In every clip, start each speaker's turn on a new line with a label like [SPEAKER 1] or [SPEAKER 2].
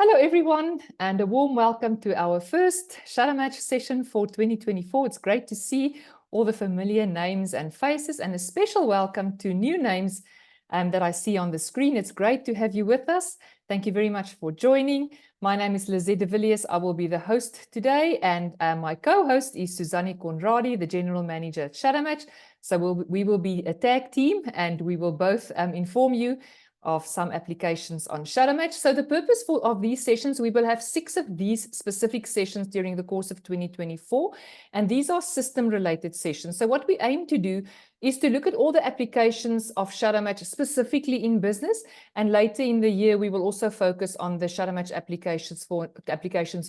[SPEAKER 1] Hello everyone, and a warm welcome to our first Shadowmatch session for 2024. It's great to see all the familiar names and faces, and a special welcome to new names that I see on the screen. It's great to have you with us. Thank you very much for joining. My name is Lizette de Villiers. I will be the host today, and my co-host is Suzanne Conradi, the General Manager at Shadowmatch. So we will be a tag team, and we will both inform you of some applications on Shadowmatch. So the purpose of these sessions, we will have 6 of these specific sessions during the course of 2024, and these are system-related sessions. So what we aim to do is to look at all the applications of Shadowmatch specifically in business, and later in the year we will also focus on the Shadowmatch applications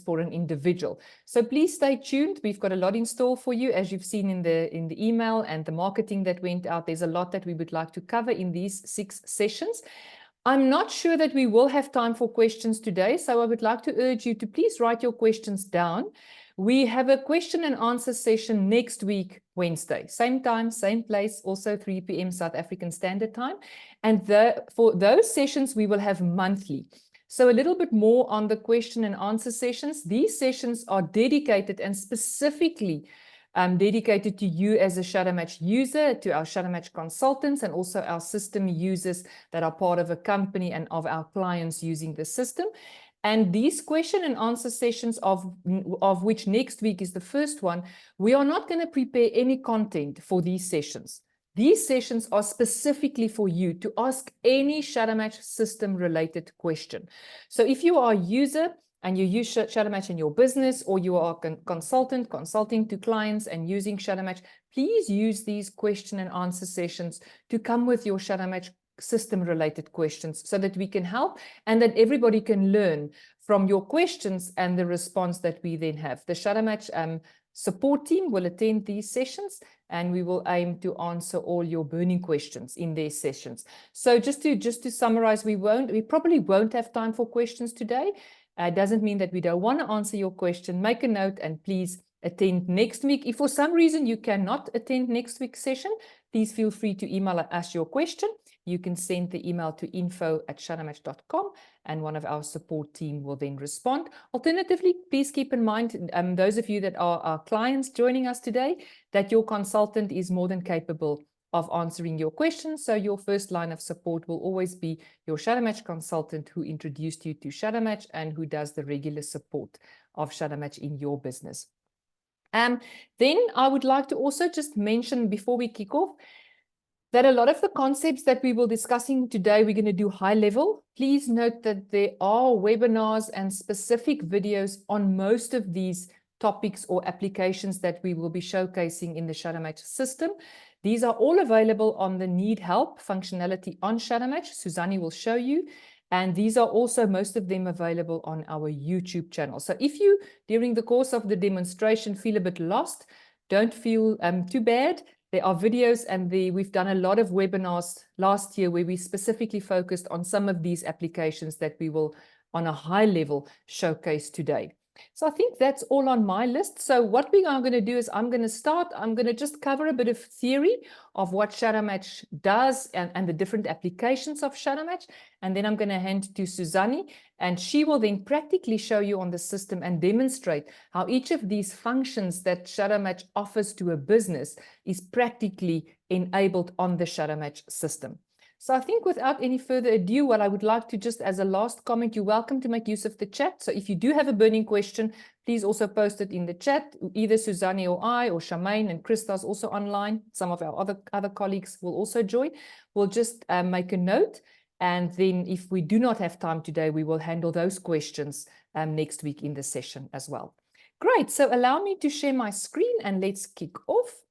[SPEAKER 1] for an individual. So please stay tuned. We've got a lot in store for you, as you've seen in the email and the marketing that went out. There's a lot that we would like to cover in these 6 sessions. I'm not sure that we will have time for questions today, so I would like to urge you to please write your questions down. We have a question and answer session next week, Wednesday. Same time, same place, also 3 p.m. South African Standard Time. And for those sessions, we will have monthly. So a little bit more on the question and answer sessions. These sessions are dedicated and specifically dedicated to you as a Shadowmatch user, to our Shadowmatch consultants, and also our system users that are part of a company and of our clients using the system. And these question and answer sessions, of which next week is the first one, we are not going to prepare any content for these sessions. These sessions are specifically for you to ask any Shadowmatch system related question. So if you are a user and you use Shadowmatch in your business, or you are a consulting to clients and using Shadowmatch, please use these question and answer sessions to come with your Shadowmatch system-related questions so that we can help and that everybody can learn from your questions and the response that we then have. The Shadowmatch support team will attend these sessions, and we will aim to answer all your burning questions in their sessions. So just to summarize, we probably won't have time for questions today. Doesn't mean that we don't want to answer your question. Make a note and please attend next week. If for some reason you cannot attend next week's session, please feel free to email us your question. You can send the email to info@shadowmatch.com, and one of our support team will then respond. Alternatively, please keep in mind, those of you that are our clients joining us today, that your consultant is more than capable of answering your questions. So your first line of support will always be your Shadowmatch consultant who introduced you to Shadowmatch and who does the regular support of Shadowmatch in your business. Then I would like to also just mention before we kick off that a lot of the concepts that we will be discussing today, we're going to do high level. Please note that there are webinars and specific videos on most of these topics or applications that we will be showcasing in the Shadowmatch system. These are all available on the Need Help functionality on Shadowmatch. Suzanne will show you. And these are also, most of them, available on our YouTube channel. So if you, during the course of the demonstration, feel a bit lost, don't feel too bad. There are videos, and we've done a lot of webinars last year where we specifically focused on some of these applications that we will, on a high level, showcase today. So I think that's all on my list. So what we are going to do is I'm going to just cover a bit of theory of what Shadowmatch does and the different applications of Shadowmatch. And then I'm going to hand to Suzanne, and she will then practically show you on the system and demonstrate how each of these functions that Shadowmatch offers to a business is practically enabled on the Shadowmatch system. So I think without any further ado, what I would like to just as a last comment, you're welcome to make use of the chat. So if you do have a burning question, please also post it in the chat. Either Suzanne or I or Charmaine and Christa's also online. Some of our other colleagues will also join. We'll just make a note. And then if we do not have time today, we will handle those questions next week in the session as well. Great. So allow me to share my screen and let's kick off.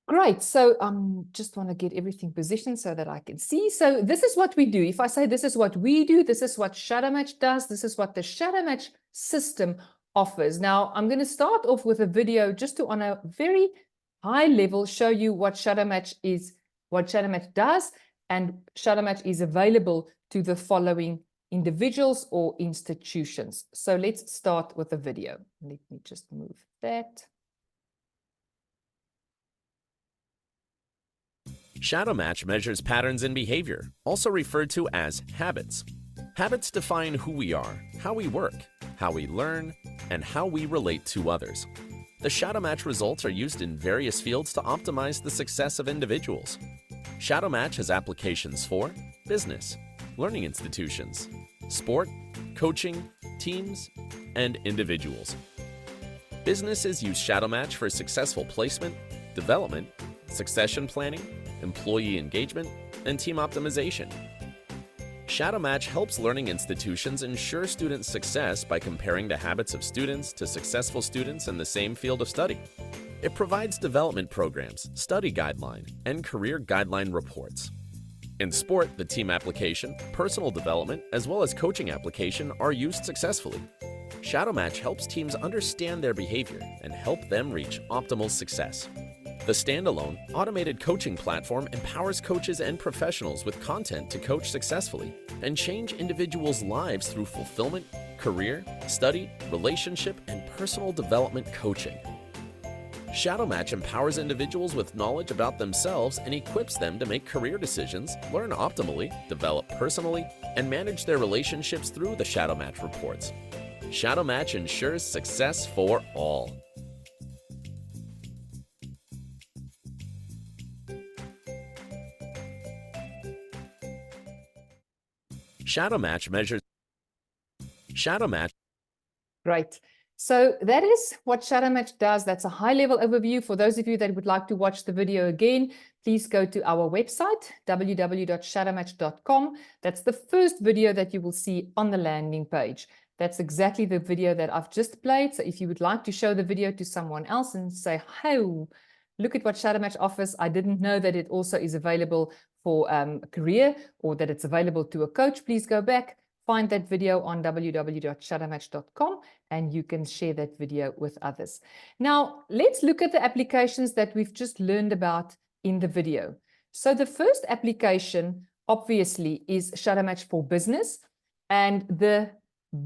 [SPEAKER 1] Great. So just want to get everything positioned so that I can see. So this is what we do. If I say this is what we do, this is what Shadowmatch does. This is what the Shadowmatch system offers. Now, I'm going to start off with a video just to, on a very high level, show you what Shadowmatch is, what Shadowmatch does, and Shadowmatch is available to the following individuals or institutions. So let's start with a video. Let me just move that.
[SPEAKER 2] Shadowmatch measures patterns in behavior, also referred to as habits. Habits define who we are, how we work, how we learn, and how we relate to others. The Shadowmatch results are used in various fields to optimize the success of individuals. Shadowmatch has applications for business, learning institutions, sport, coaching, teams, and individuals. Businesses use Shadowmatch for successful placement, development, succession planning, employee engagement, and team optimization. Shadowmatch helps learning institutions ensure student success by comparing the habits of students to successful students in the same field of study. It provides development programs, study guideline, and career guideline reports. In sport, the team application, personal development, as well as coaching application are used successfully. Shadowmatch helps teams understand their behavior and help them reach optimal success. The standalone, automated coaching platform empowers coaches and professionals with content to coach successfully and change individuals' lives through fulfillment, career, study, relationship, and personal development coaching. Shadowmatch empowers individuals with knowledge about themselves and equips them to make career decisions, learn optimally, develop personally, and manage their relationships through the Shadowmatch reports. Shadowmatch ensures success for all. Shadowmatch measures. Shadowmatch.
[SPEAKER 1] Great. So that is what Shadowmatch does. That's a high-level overview. For those of you that would like to watch the video again, please go to our website, www.shadowmatch.com. That's the first video that you will see on the landing page. That's exactly the video that I've just played. So if you would like to show the video to someone else and say, hey, look at what Shadowmatch offers. I didn't know that it also is available for a career or that it's available to a coach. Please go back, find that video on www.shadowmatch.com, and you can share that video with others. Now, let's look at the applications that we've just learned about in the video. So the first application, obviously, is Shadowmatch for Business, and the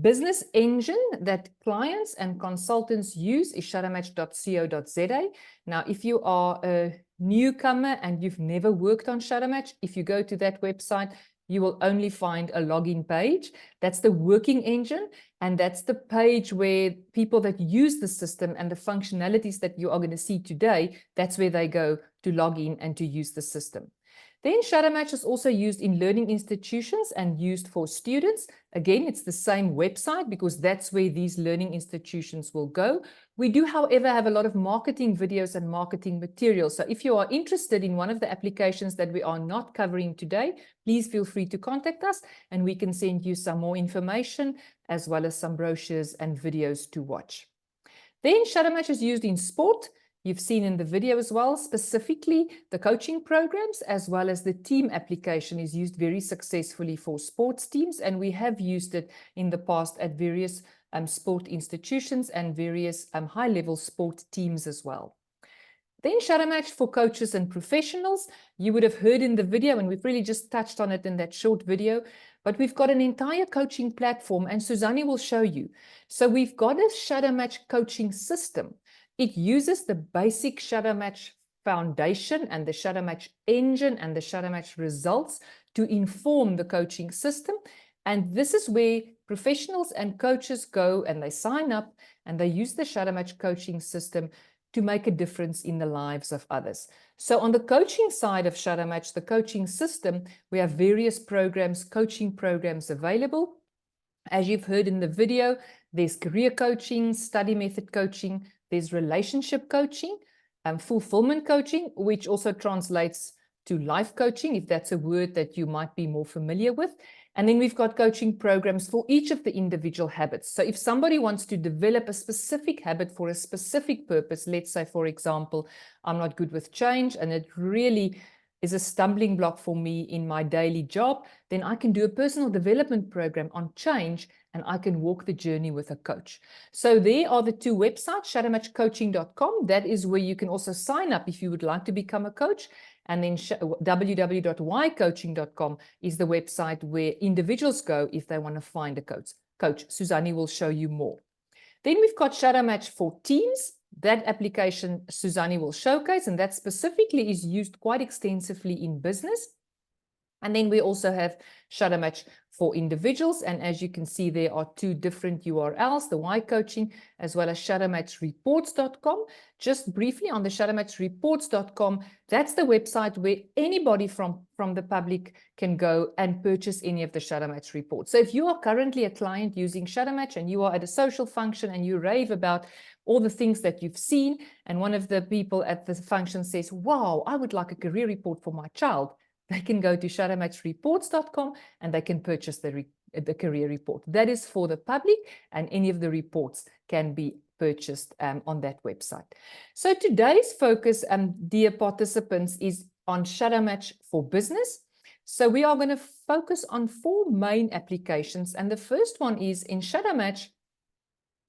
[SPEAKER 1] business engine that clients and consultants use is shadowmatch.co.za. Now, if you are a newcomer and you've never worked on Shadowmatch, if you go to that website, you will only find a login page. That's the working engine, and that's the page where people that use the system and the functionalities that you are going to see today, that's where they go to log in and to use the system. Then Shadowmatch is also used in learning institutions and used for students. Again, it's the same website because that's where these learning institutions will go. We do, however, have a lot of marketing videos and marketing materials. So if you are interested in one of the applications that we are not covering today, please feel free to contact us and we can send you some more information as well as some brochures and videos to watch. Then Shadowmatch is used in sport. You've seen in the video as well, specifically the coaching programs as well as the team application is used very successfully for sports teams. And we have used it in the past at various sport institutions and various high-level sport teams as well. Then Shadowmatch for coaches and professionals. You would have heard in the video, and we've really just touched on it in that short video, but we've got an entire coaching platform, and Suzanne will show you. So we've got a Shadowmatch coaching system. It uses the basic Shadowmatch foundation and the Shadowmatch engine and the Shadowmatch results to inform the coaching system. And this is where professionals and coaches go and they sign up and they use the Shadowmatch coaching system to make a difference in the lives of others. So on the coaching side of Shadowmatch, the coaching system, we have various programs, coaching programs available. As you've heard in the video, there's career coaching, study method coaching, there's relationship coaching, fulfillment coaching, which also translates to life coaching, if that's a word that you might be more familiar with. And then we've got coaching programs for each of the individual habits. So if somebody wants to develop a specific habit for a specific purpose, let's say, for example, I'm not good with change and it really is a stumbling block for me in my daily job, then I can do a personal development program on change and I can walk the journey with a coach. So there are the two websites, shadowmatchcoaching.com. That is where you can also sign up if you would like to become a coach. And then www.ycoaching.com is the website where individuals go if they want to find a coach. Suzanne will show you more. Then we've got Shadowmatch for teams. That application Suzanne will showcase, and that specifically is used quite extensively in business. And then we also have Shadowmatch for individuals. And as you can see, there are two different URLs, the Y Coaching as well as shadowmatchreports.com. Just briefly on the shadowmatchreports.com, that's the website where anybody from the public can go and purchase any of the Shadowmatch reports. So if you are currently a client using Shadowmatch and you are at a social function and you rave about all the things that you've seen, and one of the people at the function says, wow, I would like a career report for my child, they can go to shadowmatchreports.com and they can purchase the career report. That is for the public, and any of the reports can be purchased on that website. So today's focus, dear participants, is on Shadowmatch for business. So we are going to focus on 4 main applications. And the first one is in Shadowmatch,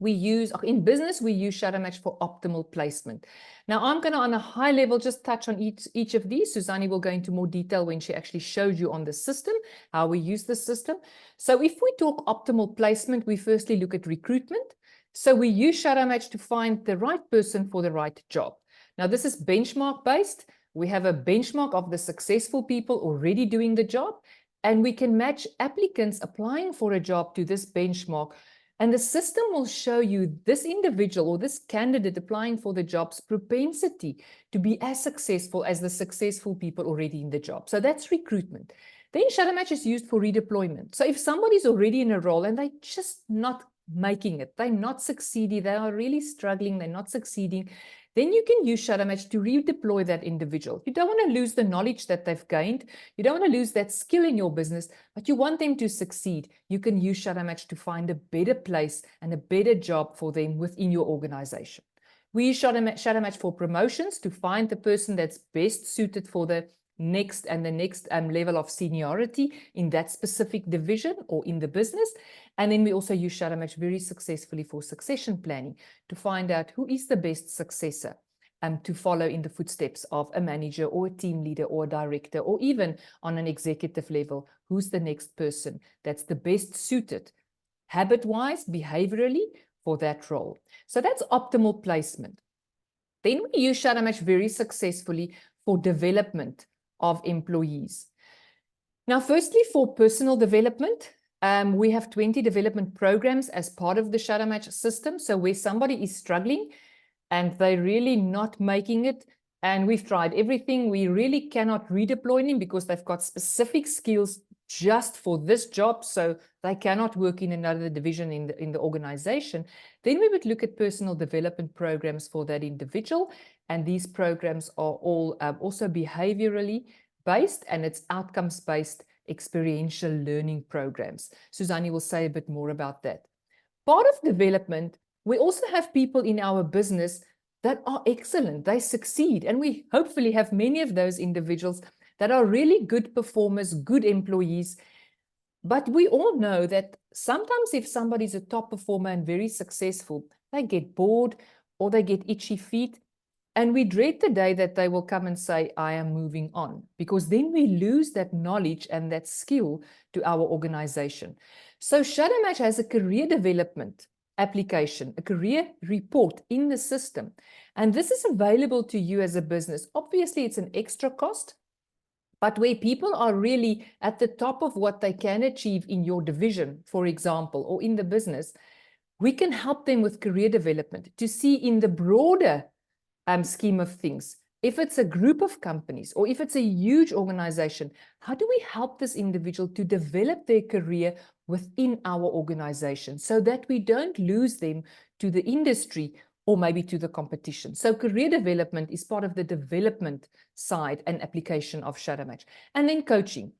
[SPEAKER 1] in business, we use Shadowmatch for optimal placement. Now, I'm going to, on a high level, just touch on each of these. Suzanne will go into more detail when she actually showed you on the system, how we use the system. So if we talk optimal placement, we firstly look at recruitment. So we use Shadowmatch to find the right person for the right job. Now, this is benchmark based. We have a benchmark of the successful people already doing the job, and we can match applicants applying for a job to this benchmark. And the system will show you this individual or this candidate applying for the job's propensity to be as successful as the successful people already in the job. So that's recruitment. Then Shadowmatch is used for redeployment. So if somebody's already in a role and they're just not making it, they're not succeeding, they are really struggling, they're not succeeding, then you can use Shadowmatch to redeploy that individual. You don't want to lose the knowledge that they've gained. You don't want to lose that skill in your business, but you want them to succeed. You can use Shadowmatch to find a better place and a better job for them within your organization. We use Shadowmatch for promotions to find the person that's best suited for the next level of seniority in that specific division or in the business. And then we also use Shadowmatch very successfully for succession planning to find out who is the best successor to follow in the footsteps of a manager or a team leader or a director, or even on an executive level, who's the next person that's the best suited habit-wise, behaviorally for that role. So that's optimal placement. Then we use Shadowmatch very successfully for development of employees. Now, firstly, for personal development, we have 20 development programs as part of the Shadowmatch system. So where somebody is struggling and they're really not making it, and we've tried everything, we really cannot redeploy them because they've got specific skills just for this job, so they cannot work in another division in the organization, then we would look at personal development programs for that individual. And these programs are all also behaviorally based, and it's outcomes-based experiential learning programs. Suzanne will say a bit more about that. Part of development, we also have people in our business that are excellent, they succeed, and we hopefully have many of those individuals that are really good performers, good employees. But we all know that sometimes if somebody's a top performer and very successful, they get bored or they get itchy feet. And we dread the day that they will come and say, I am moving on, because then we lose that knowledge and that skill to our organization. So Shadowmatch has a career development application, a career report in the system. And this is available to you as a business. Obviously, it's an extra cost, but where people are really at the top of what they can achieve in your division, for example, or in the business, we can help them with career development to see in the broader scheme of things. If it's a group of companies or if it's a huge organization, how do we help this individual to develop their career within our organization so that we don't lose them to the industry or maybe to the competition? So career development is part of the development side and application of Shadowmatch. And then coaching.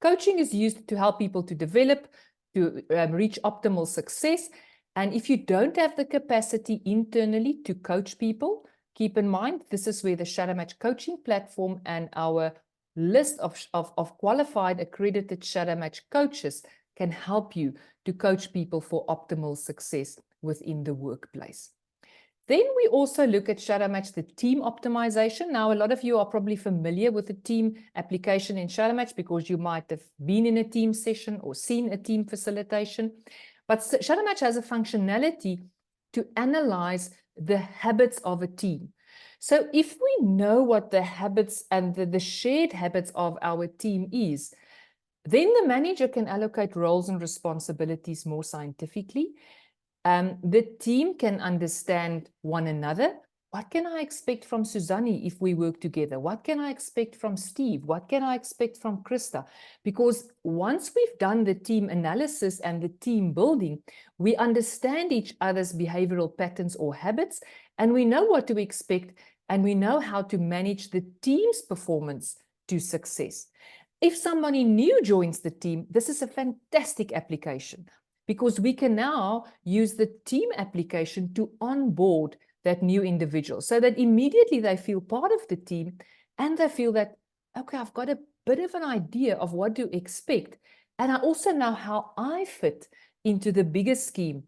[SPEAKER 1] Coaching is used to help people to develop, to reach optimal success. And if you don't have the capacity internally to coach people, keep in mind, this is where the Shadowmatch coaching platform and our list of qualified accredited Shadowmatch coaches can help you to coach people for optimal success within the workplace. Then we also look at Shadowmatch, the team optimization. Now, a lot of you are probably familiar with the team application in Shadowmatch because you might have been in a team session or seen a team facilitation. But Shadowmatch has a functionality to analyze the habits of a team. So if we know what the habits and the shared habits of our team is, then the manager can allocate roles and responsibilities more scientifically. The team can understand one another. What can I expect from Suzanne if we work together? What can I expect from Steve? What can I expect from Krista? Because once we've done the team analysis and the team building, we understand each other's behavioral patterns or habits, and we know what to expect, and we know how to manage the team's performance to success. If somebody new joins the team, this is a fantastic application, because we can now use the team application to onboard that new individual so that immediately they feel part of the team and they feel that, okay, I've got a bit of an idea of what to expect. And I also know how I fit into the bigger scheme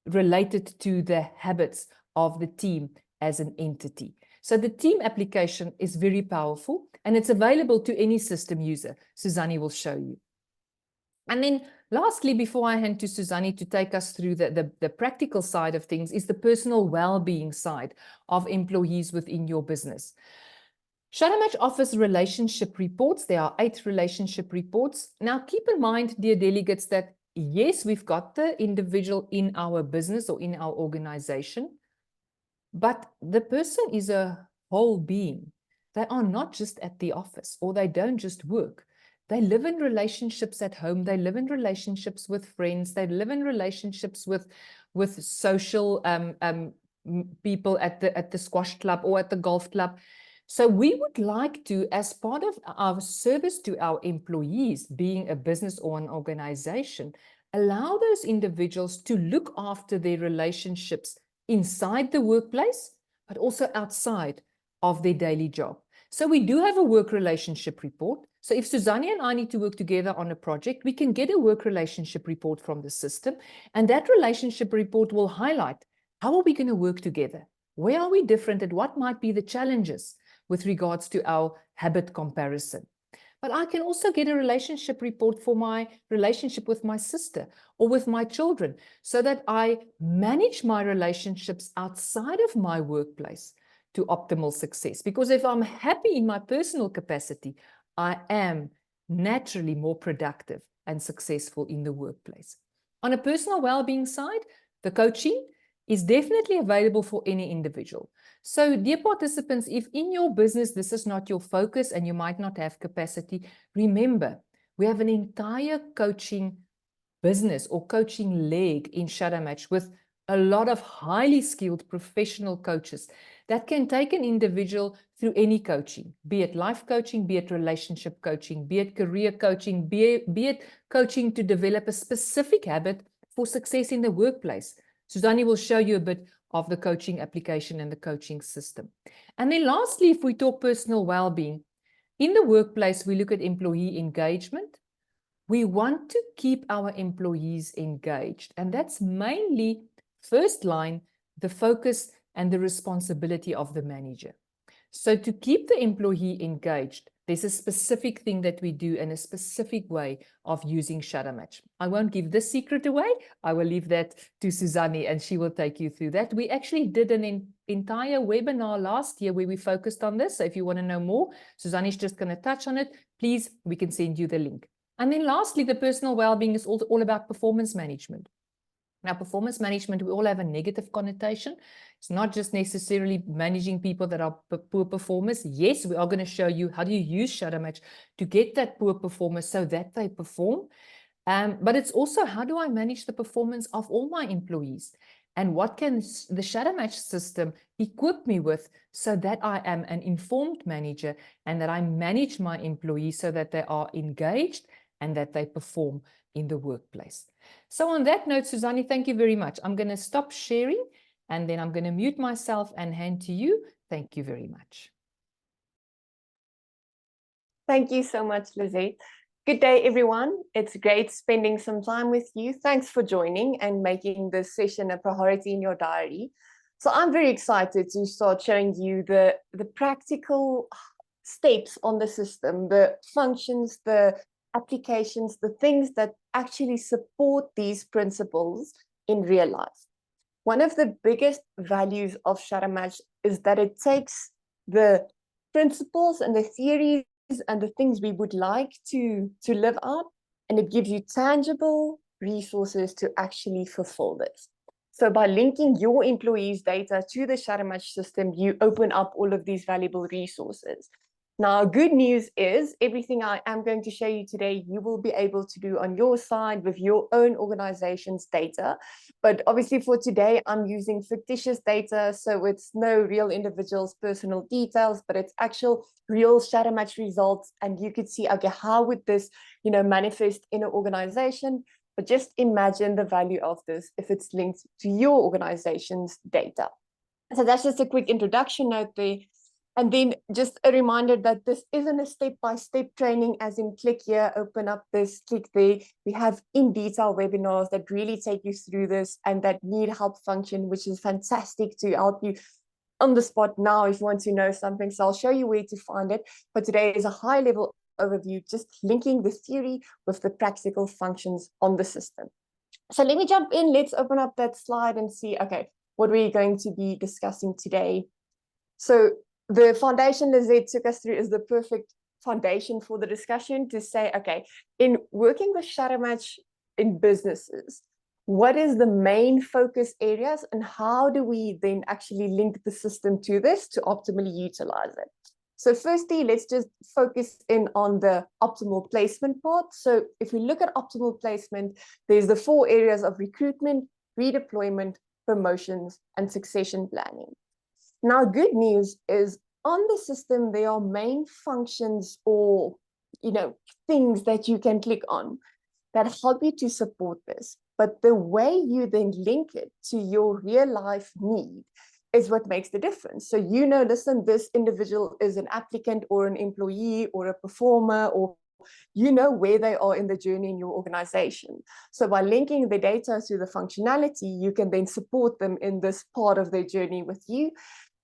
[SPEAKER 1] related to the habits of the team as an entity. So the team application is very powerful and it's available to any system user. Suzanne will show you. And then lastly, before I hand to Suzanne to take us through the practical side of things, is the personal well-being side of employees within your business. Shadowmatch offers relationship reports. There are 8 relationship reports. Now, keep in mind, dear delegates, that yes, we've got the individual in our business or in our organization, but the person is a whole being. They are not just at the office, or they don't just work. They live in relationships at home. They live in relationships with friends. They live in relationships with social people at the squash club or at the golf club. So we would like to, as part of our service to our employees, being a business or an organization, allow those individuals to look after their relationships inside the workplace, but also outside of their daily job. So we do have a work relationship report. So if Suzanne and I need to work together on a project, we can get a work relationship report from the system. And that relationship report will highlight, how are we going to work together? Where are we different, and what might be the challenges with regards to our habit comparison? But I can also get a relationship report for my relationship with my sister or with my children, so that I manage my relationships outside of my workplace to optimal success. Because if I'm happy in my personal capacity, I am naturally more productive and successful in the workplace. On a personal well-being side, the coaching is definitely available for any individual. So, dear participants, if in your business this is not your focus and you might not have capacity, remember, we have an entire coaching business or coaching leg in Shadowmatch with a lot of highly skilled professional coaches that can take an individual through any coaching, be it life coaching, be it relationship coaching, be it career coaching, be it coaching to develop a specific habit for success in the workplace. Suzanne will show you a bit of the coaching application and the coaching system. And then lastly, if we talk personal well-being, in the workplace, we look at employee engagement. We want to keep our employees engaged, and that's mainly first line, the focus and the responsibility of the manager. So to keep the employee engaged, there's a specific thing that we do and a specific way of using Shadowmatch. I won't give this secret away. I will leave that to Suzanne and she will take you through that. We actually did an entire webinar last year where we focused on this. So if you want to know more, Suzanne is just going to touch on it. Please, we can send you the link. And then lastly, the personal well-being is all about performance management. Now, performance management, we all have a negative connotation. It's not just necessarily managing people that are poor performers. Yes, we are going to show you how do you use Shadowmatch to get that poor performer so that they perform. But it's also, how do I manage the performance of all my employees? And what can the Shadowmatch system equip me with so that I am an informed manager and that I manage my employees so that they are engaged and that they perform in the workplace. So on that note, Suzanne, thank you very much. I'm going to stop sharing and then I'm going to mute myself and hand to you. Thank you very much.
[SPEAKER 3] Thank you so much, Lizette. Good day, everyone. It's great spending some time with you. Thanks for joining and making this session a priority in your diary. So I'm very excited to start showing you the practical steps on the system, the functions, the applications, the things that actually support these principles in real life. one of the biggest values of Shadowmatch is that it takes the principles and the theories and the things we would like to live out, and it gives you tangible resources to actually fulfill this. So by linking your employees' data to the Shadowmatch system, you open up all of these valuable resources. Now, good news is everything I am going to show you today, you will be able to do on your side with your own organization's data. But obviously for today, I'm using fictitious data. So it's no real individual's personal details, but it's actual real Shadowmatch results. And you could see, okay, how would this, manifest in an organization? But just imagine the value of this if it's linked to your organization's data. So that's just a quick introduction note there. And then just a reminder that this isn't a step-by-step training, as in click here, open up this, click there. We have in-detail webinars that really take you through this and that need help function, which is fantastic to help you on the spot now if you want to know something. So I'll show you where to find it. But today is a high-level overview, just linking the theory with the practical functions on the system. So let me jump in. Let's open up that slide and see, okay, what we're going to be discussing today. So the foundation Lizette took us through is the perfect foundation for the discussion to say, okay, in working with Shadowmatch in businesses, what is the main focus areas and how do we then actually link the system to this to optimally utilize it? So firstly, let's just focus in on the optimal placement part. So if we look at optimal placement, there's the 4 areas of recruitment, redeployment, promotions, and succession planning. Now, good news is on the system, there are main functions or, things that you can click on that help you to support this. But the way you then link it to your real life need is what makes the difference. So, listen, this individual is an applicant or an employee or a performer, or where they are in the journey in your organization. So by linking the data to the functionality, you can then support them in this part of their journey with you.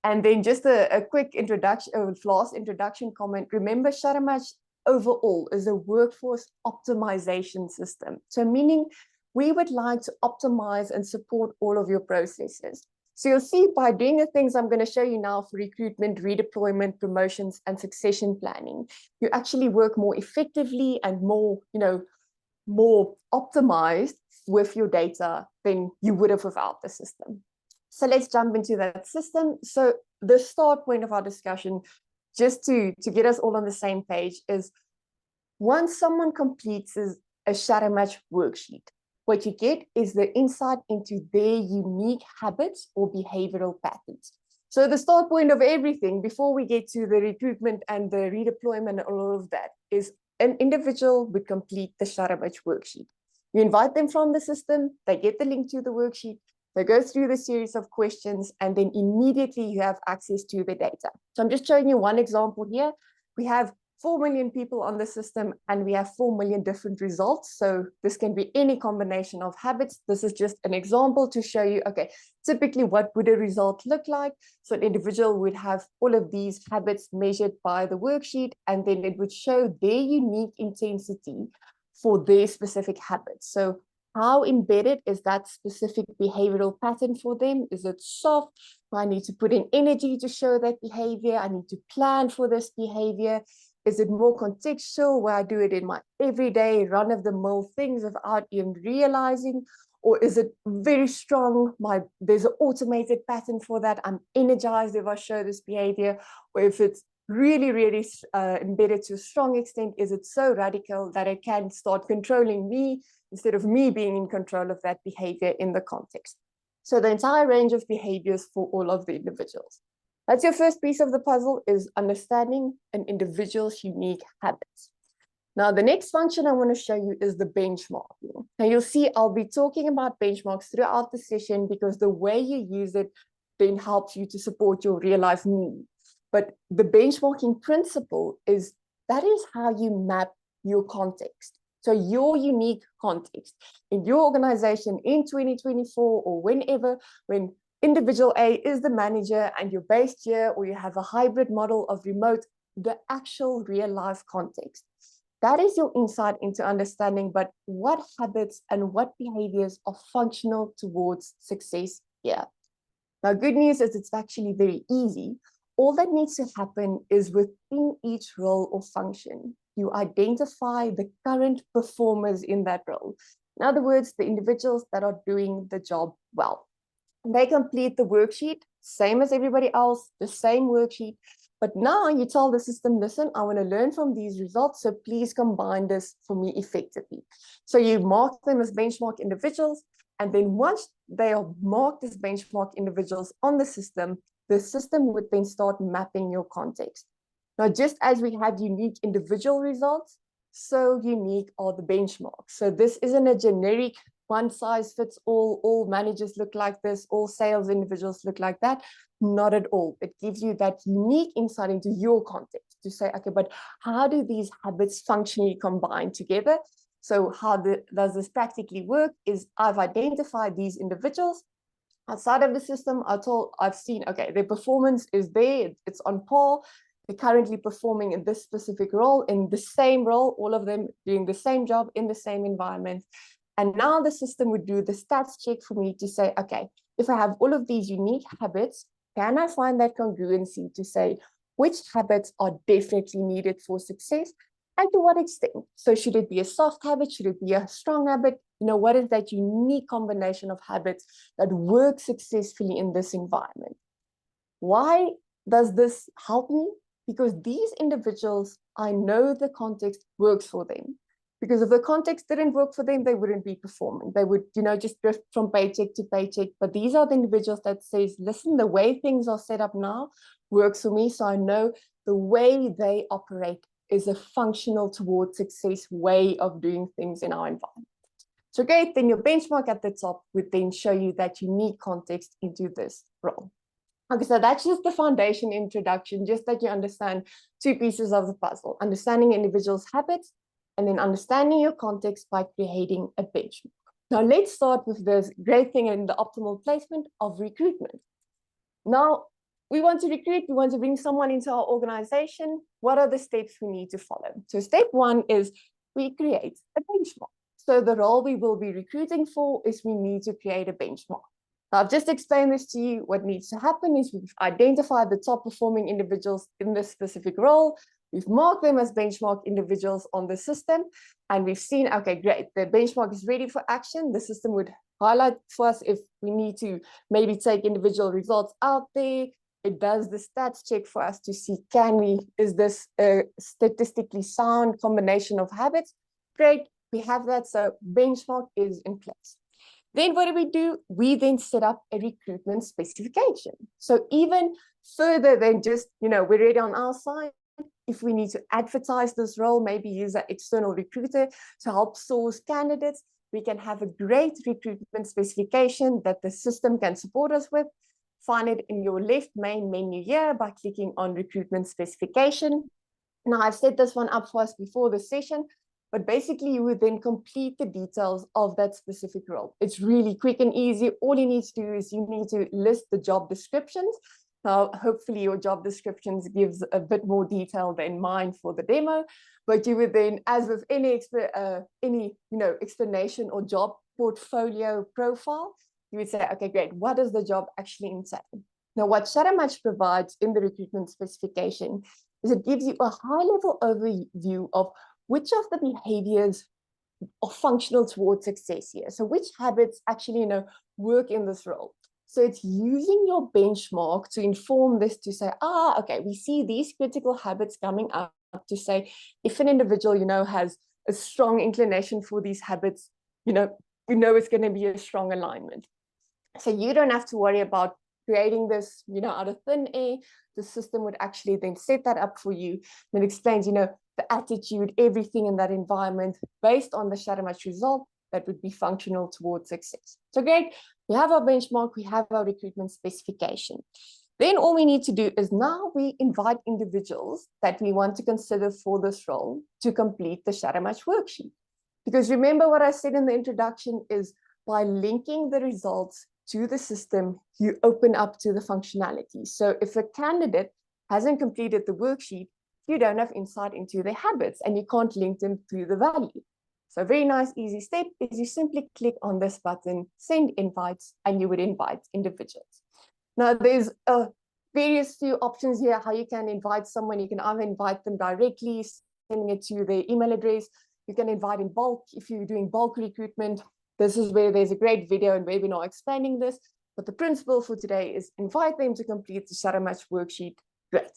[SPEAKER 3] And then just a quick introduction, last introduction comment. Remember, Shadowmatch overall is a workforce optimization system. So meaning we would like to optimize and support all of your processes. So you'll see by doing the things I'm going to show you now for recruitment, redeployment, promotions, and succession planning, you actually work more effectively and more, more optimized with your data than you would have without the system. So let's jump into that system. So the start point of our discussion, just to get us all on the same page, is once someone completes a Shadowmatch worksheet, what you get is the insight into their unique habits or behavioral patterns. So the start point of everything, before we get to the recruitment and the redeployment and all of that, is an individual would complete the Shadowmatch worksheet. You invite them from the system, they get the link to the worksheet, they go through the series of questions, and then immediately you have access to the data. So I'm just showing you one example here. We have 4 million people on the system, and we have 4 million different results. So this can be any combination of habits. This is just an example to show you, okay, typically what would a result look like? So an individual would have all of these habits measured by the worksheet, and then it would show their unique intensity for their specific habits. So how embedded is that specific behavioral pattern for them? Is it soft? Do I need to put in energy to show that behavior? I need to plan for this behavior. Is it more contextual, where I do it in my everyday run-of-the-mill things without even realizing? Or is it very strong? There's an automated pattern for that. I'm energized if I show this behavior. Or if it's really, really embedded to a strong extent, is it so radical that it can start controlling me instead of me being in control of that behavior in the context? So the entire range of behaviors for all of the individuals. That's your first piece of the puzzle, is understanding an individual's unique habits. Now, the next function I want to show you is the benchmarking. Now, you'll see I'll be talking about benchmarks throughout the session because the way you use it then helps you to support your real-life needs. But the benchmarking principle is that is how you map your context. So your unique context in your organization in 2024 or whenever, when individual A is the manager and you're based here, or you have a hybrid model of remote, the actual real life context. That is your insight into understanding, but what habits and what behaviors are functional towards success here. Now, good news is it's actually very easy. All that needs to happen is within each role or function, you identify the current performers in that role. In other words, the individuals that are doing the job well. They complete the worksheet, same as everybody else, the same worksheet. But now you tell the system, listen, I want to learn from these results, so please combine this for me effectively. So you mark them as benchmark individuals, and then once they are marked as benchmark individuals on the system would then start mapping your context. Now, just as we have unique individual results, so unique are the benchmarks. So this isn't a generic one size fits all managers look like this, all sales individuals look like that. Not at all. It gives you that unique insight into your context to say, okay, but how do these habits functionally combine together? So how does this practically work is I've identified these individuals outside of the system. I've seen, okay, their performance is there, it's on par. They're currently performing in this specific role, in the same role, all of them doing the same job in the same environment. And now the system would do the stats check for me to say, okay, if I have all of these unique habits, can I find that congruency to say which habits are definitely needed for success and to what extent? So should it be a soft habit? Should it be a strong habit? What is that unique combination of habits that work successfully in this environment? Why does this help me? Because these individuals, I know the context works for them. Because if the context didn't work for them, they wouldn't be performing. They would, just drift from paycheck to paycheck. But these are the individuals that says, listen, the way things are set up now works for me. So I know the way they operate is a functional towards success way of doing things in our environment. So great, then your benchmark at the top would then show you that unique context into this role. Okay, so that's just the foundation introduction, just that you understand two pieces of the puzzle, understanding individuals' habits, and then understanding your context by creating a benchmark. Now let's start with this great thing in the optimal placement of recruitment. Now, we want to recruit, we want to bring someone into our organization. What are the steps we need to follow? So step one is we create a benchmark. So the role we will be recruiting for is we need to create a benchmark. Now, I've just explained this to you. What needs to happen is we've identified the top performing individuals in this specific role. We've marked them as benchmark individuals on the system, and we've seen, okay, great, the benchmark is ready for action. The system would highlight for us if we need to maybe take individual results out there. It does the stats check for us to see, is this a statistically sound combination of habits? Great, we have that, so benchmark is in place. Then what do? We then set up a recruitment specification. So even further than just, we're ready on our side, if we need to advertise this role, maybe use an external recruiter to help source candidates, we can have a great recruitment specification that the system can support us with. Find it in your left main menu here by clicking on recruitment specification. Now, I've set this one up for us before the session, but basically you would then complete the details of that specific role. It's really quick and easy. All you need to do is you need to list the job descriptions. Now, hopefully your job descriptions gives a bit more detail than mine for the demo, but you would then, as with any explanation or job portfolio profile, you would say, okay, great, what does the job actually entail? Now, what Shadowmatch provides in the recruitment specification is it gives you a high-level overview of which of the behaviors are functional towards success here. So which habits actually work in this role. So it's using your benchmark to inform this to say, okay, we see these critical habits coming up to say, if an individual, has a strong inclination for these habits, we know it's going to be a strong alignment. So you don't have to worry about creating this, out of thin air. The system would actually then set that up for you and it explains, the attitude, everything in that environment based on the Shadowmatch result that would be functional towards success. So great, we have our benchmark, we have our recruitment specification. Then all we need to do is now we invite individuals that we want to consider for this role to complete the Shadowmatch worksheet. Because remember what I said in the introduction is by linking the results to the system, you open up to the functionality. So if a candidate hasn't completed the worksheet, you don't have insight into their habits and you can't link them to the value. So a very nice, easy step is you simply click on this button, send invites, and you would invite individuals. Now there's various few options here how you can invite someone. You can either invite them directly, sending it to their email address. You can invite in bulk if you're doing bulk recruitment. This is where there's a great video and webinar explaining this. But the principle for today is invite them to complete the Shadowmatch worksheet. Great.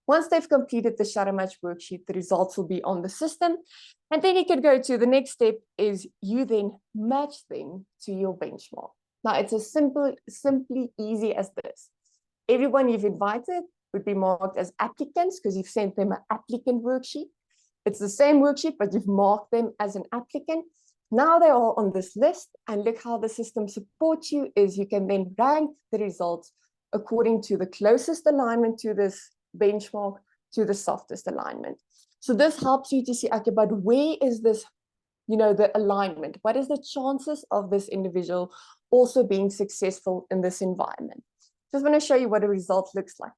[SPEAKER 3] Once they've completed the Shadowmatch worksheet, the results will be on the system. And then you can go to the next step is you then match them to your benchmark. Now it's as simply easy as this. Everyone you've invited would be marked as applicants because you've sent them an applicant worksheet. It's the same worksheet, but you've marked them as an applicant. Now they are on this list, and look how the system supports you is you can then rank the results according to the closest alignment to this benchmark to the softest alignment. So this helps you to see, okay, but where is this, the alignment? What is the chances of this individual also being successful in this environment? Just want to show you what a result looks like,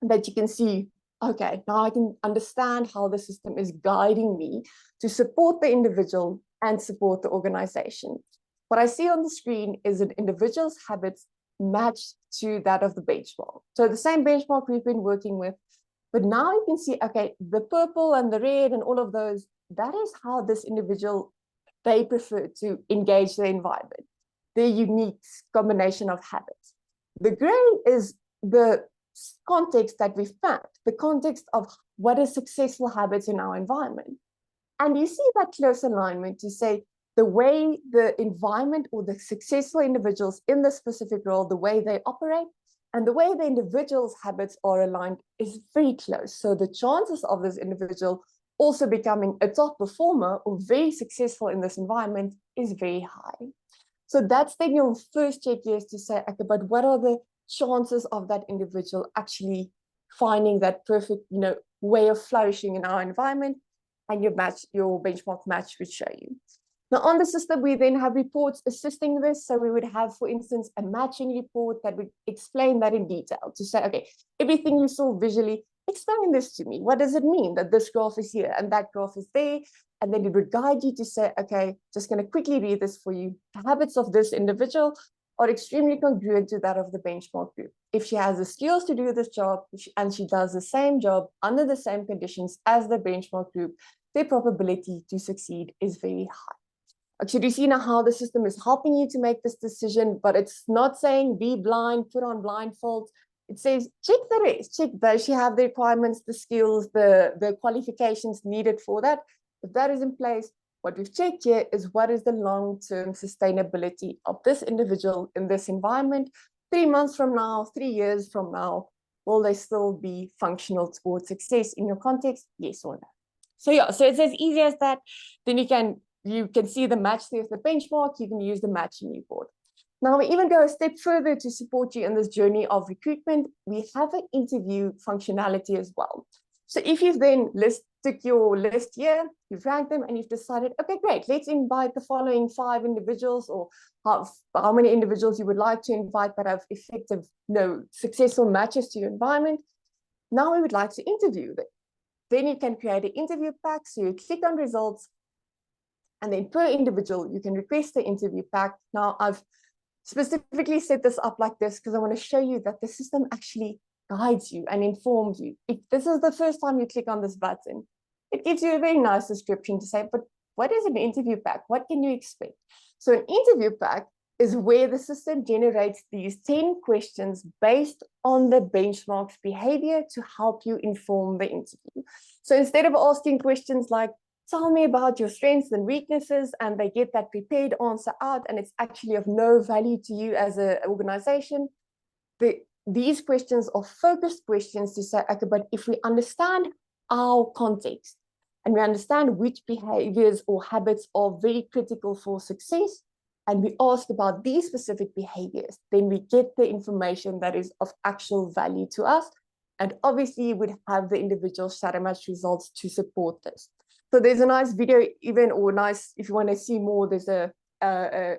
[SPEAKER 3] that you can see, okay, now I can understand how the system is guiding me to support the individual and support the organization. What I see on the screen is an individual's habits matched to that of the benchmark. So the same benchmark we've been working with, but now you can see, okay, the purple and the red and all of those, that is how this individual, they prefer to engage the environment, their unique combination of habits. The gray is the context that we've found, the context of what is successful habits in our environment. And you see that close alignment to say the way the environment or the successful individuals in the specific role, the way they operate and the way the individual's habits are aligned is very close. So the chances of this individual also becoming a top performer or very successful in this environment is very high. So that's then your first check is to say, okay, but what are the chances of that individual actually finding that perfect, way of flourishing in our environment? And your benchmark match would show you. Now on the system, we then have reports assisting this. So we would have, for instance, a matching report that would explain that in detail to say, okay, everything you saw visually, explain this to me. What does it mean that this graph is here and that graph is there? And then it would guide you to say, okay, just going to quickly read this for you. The habits of this individual are extremely congruent to that of the benchmark group. If she has the skills to do this job and she does the same job under the same conditions as the benchmark group, their probability to succeed is very high. Actually, you see now how the system is helping you to make this decision, but it's not saying be blind, put on blindfolds. It says check the rest, check does she have the requirements, the skills, the qualifications needed for that. If that is in place, what we've checked here is what is the long-term sustainability of this individual in this environment. 3 months from now, 3 years from now, will they still be functional towards success in your context? Yes or no? So yeah, so it's as easy as that. Then you can see the match there with the benchmark. You can use the matching report. Now we even go a step further to support you in this journey of recruitment. We have an interview functionality as well. So if you've then took your list here, you've ranked them and you've decided, okay, great, let's invite the following 5 individuals or how many individuals you would like to invite that have effective, successful matches to your environment. Now we would like to interview them. Then you can create an interview pack. So you click on results and then per individual, you can request the interview pack. Now I've specifically set this up like this because I want to show you that the system actually guides you and informs you. If this is the first time you click on this button, it gives you a very nice description to say, but what is an interview pack? What can you expect? So an interview pack is where the system generates these 10 questions based on the benchmark's behavior to help you inform the interview. So instead of asking questions like, tell me about your strengths and weaknesses, and they get that prepared answer out, and it's actually of no value to you as an organization, these questions are focused questions to say, okay, but if we understand our context and we understand which behaviors or habits are very critical for success, and we ask about these specific behaviors, then we get the information that is of actual value to us. And obviously you would have the individual Shadowmatch results to support this. So there's a nice video even, or nice, if you want to see more, there's a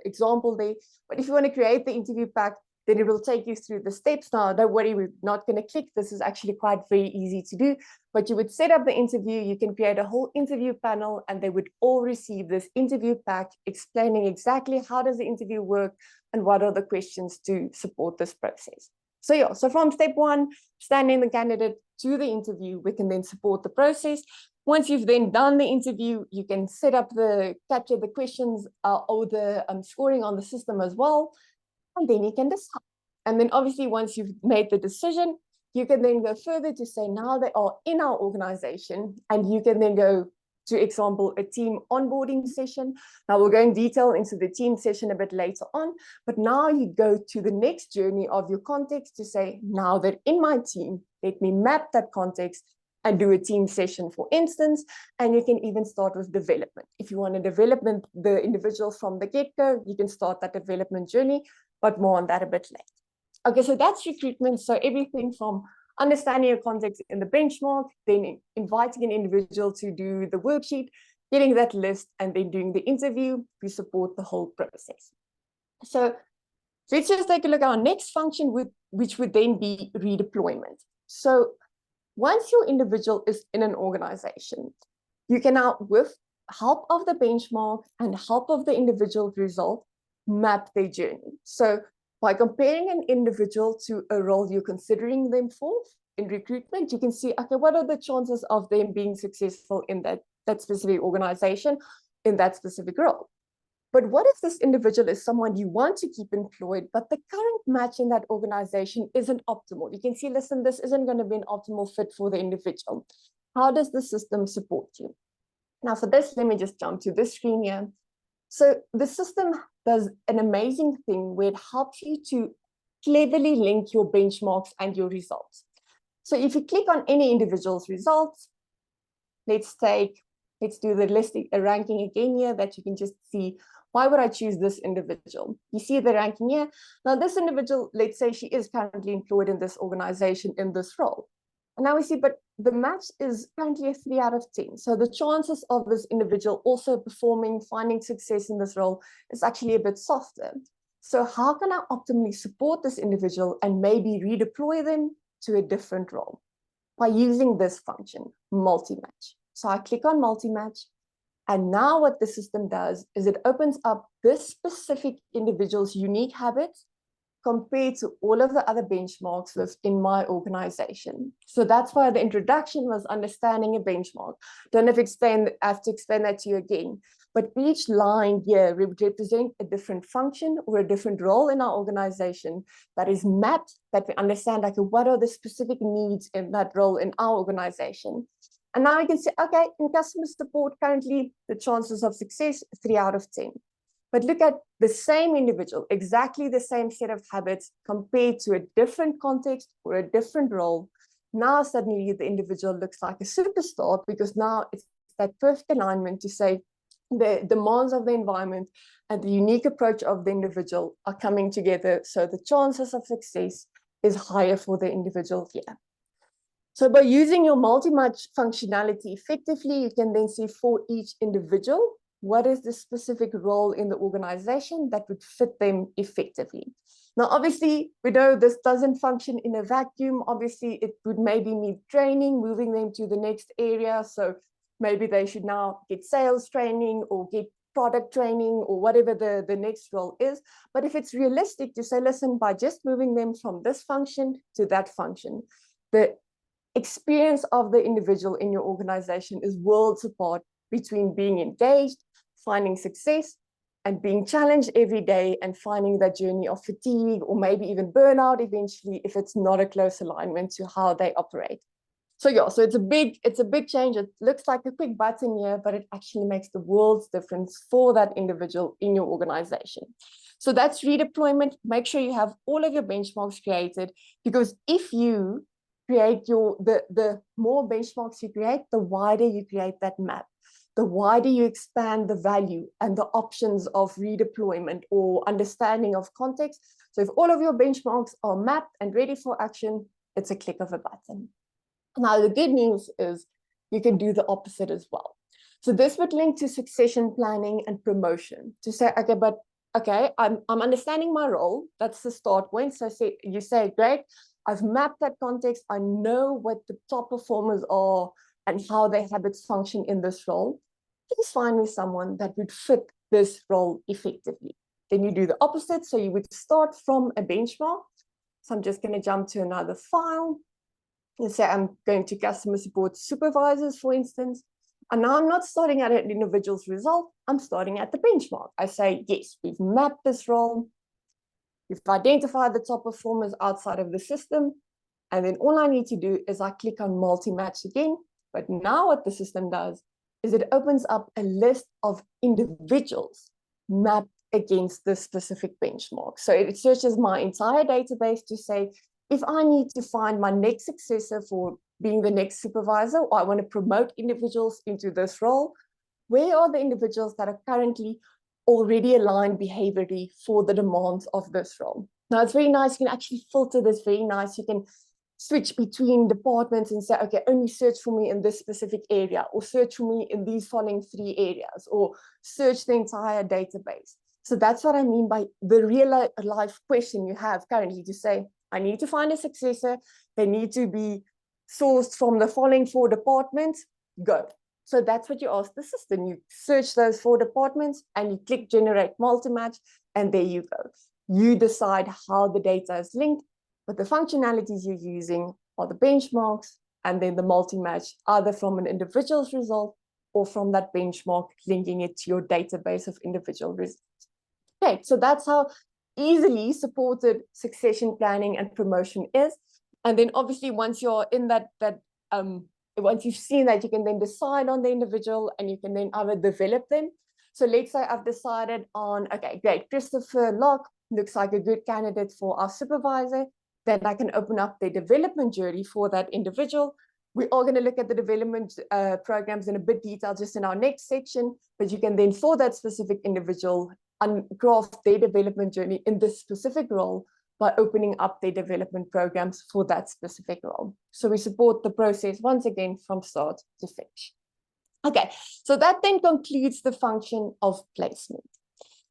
[SPEAKER 3] example there. But if you want to create the interview pack, then it will take you through the steps. Now, don't worry, we're not going to click. This is actually quite very easy to do, but you would set up the interview. You can create a whole interview panel, and they would all receive this interview pack explaining exactly how does the interview work and what are the questions to support this process. So yeah, so from step one, standing the candidate to the interview, we can then support the process. Once you've then done the interview, you can set up capture the questions or the scoring on the system as well. And then you can decide. And then obviously, once you've made the decision, you can then go further to say, now they are in our organization, and you can then go to example, a team onboarding session. Now we'll go in detail into the team session a bit later on, but now you go to the next journey of your context to say, now that in my team, let me map that context and do a team session, for instance, and you can even start with development. If you want to develop the individual from the get-go, you can start that development journey, but more on that a bit later. Okay, so that's recruitment. So everything from understanding your context in the benchmark, then inviting an individual to do the worksheet, getting that list, and then doing the interview. We support the whole process. So let's just take a look at our next function, which would then be redeployment. So once your individual is in an organization, you can now, with help of the benchmark and help of the individual result, map their journey. So by comparing an individual to a role you're considering them for in recruitment, you can see, okay, what are the chances of them being successful in that specific organization, in that specific role? But what if this individual is someone you want to keep employed, but the current match in that organization isn't optimal? You can see, listen, this isn't going to be an optimal fit for the individual. How does the system support you? Now, for this, let me just jump to this screen here. So the system does an amazing thing where it helps you to cleverly link your benchmarks and your results. So if you click on any individual's results, let's do the listing, a ranking again here, that you can just see, why would I choose this individual? You see the ranking here. Now this individual, let's say she is currently employed in this organization in this role. And now we see, but the match is currently a 3 out of 10. So the chances of this individual also performing, finding success in this role is actually a bit softer. So how can I optimally support this individual and maybe redeploy them to a different role? By using this function, multi-match. So I click on multi-match, and now what the system does is it opens up this specific individual's unique habits compared to all of the other benchmarks within my organization. So that's why the introduction was understanding a benchmark. Don't have to explain that to you again. But each line here would represent a different function or a different role in our organization that is mapped, that we understand, like, what are the specific needs in that role in our organization. And now we can say, okay, in customer support, currently the chances of success, 3 out of 10. But look at the same individual, exactly the same set of habits compared to a different context or a different role. Now suddenly the individual looks like a superstar, because now it's that perfect alignment to say the demands of the environment and the unique approach of the individual are coming together. So the chances of success is higher for the individual here. So by using your multi-match functionality effectively, you can then see for each individual, what is the specific role in the organization that would fit them effectively. Now, obviously, we know this doesn't function in a vacuum. Obviously, it would maybe need training, moving them to the next area. So maybe they should now get sales training or get product training or whatever the next role is. But if it's realistic to say, listen, by just moving them from this function to that function, the experience of the individual in your organization is worlds apart between being engaged, finding success, and being challenged every day and finding that journey of fatigue or maybe even burnout eventually if it's not a close alignment to how they operate. So yeah, so it's a big change. It looks like a quick button here, but it actually makes the world's difference for that individual in your organization. So that's redeployment. Make sure you have all of your benchmarks created, because if you create the more benchmarks you create, the wider you create that map, the wider you expand the value and the options of redeployment or understanding of context. So if all of your benchmarks are mapped and ready for action, it's a click of a button. Now, the good news is you can do the opposite as well. So this would link to succession planning and promotion to say, okay, but okay, I'm understanding my role. That's the start point. So you say, great, I've mapped that context. I know what the top performers are and how their habits function in this role. Please find me someone that would fit this role effectively. Then you do the opposite. So you would start from a benchmark. So I'm just going to jump to another file. Let's say I'm going to customer support supervisors, for instance. And now I'm not starting at an individual's result. I'm starting at the benchmark. I say, yes, we've mapped this role. We've identified the top performers outside of the system. And then all I need to do is I click on multi-match again. But now what the system does is it opens up a list of individuals mapped against this specific benchmark. So it searches my entire database to say, if I need to find my next successor for being the next supervisor, or I want to promote individuals into this role, where are the individuals that are currently already aligned behaviorally for the demands of this role? Now, it's very nice. You can actually filter this very nice. You can switch between departments and say, okay, only search for me in this specific area, or search for me in these following 3 areas, or search the entire database. So that's what I mean by the real life question you have currently to say, I need to find a successor. They need to be sourced from the following 4 departments. Go. So that's what you ask the system. You search those 4 departments and you click generate multi-match, and there you go. You decide how the data is linked, but the functionalities you're using are the benchmarks and then the multi-match, either from an individual's result or from that benchmark, linking it to your database of individual results. Okay, so that's how easily supported succession planning and promotion is. And then obviously once you're in once you've seen that, you can then decide on the individual and you can then either develop them. So let's say I've decided on, okay, great, Christopher Locke looks like a good candidate for our supervisor. Then I can open up the development journey for that individual. We are going to look at the development programs in a bit detail just in our next section, but you can then, for that specific individual, craft their development journey in this specific role by opening up their development programs for that specific role. So we support the process once again from start to finish. Okay, so that then concludes the function of placement.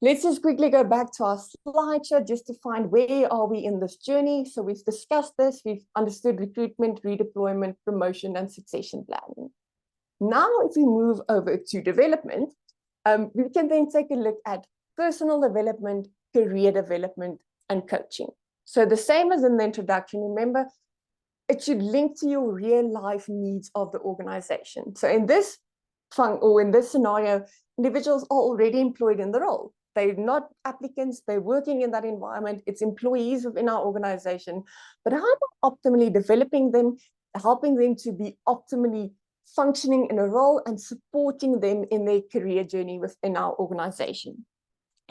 [SPEAKER 3] Let's just quickly go back to our slideshow just to find where are we in this journey. So we've discussed this, we've understood recruitment, redeployment, promotion, and succession planning. Now, if we move over to development, we can then take a look at personal development, career development, and coaching. So the same as in the introduction, remember, it should link to your real life needs of the organization. So in this scenario, individuals are already employed in the role. They're not applicants, they're working in that environment, it's employees within our organization. But how about optimally developing them, helping them to be optimally functioning in a role and supporting them in their career journey within our organization?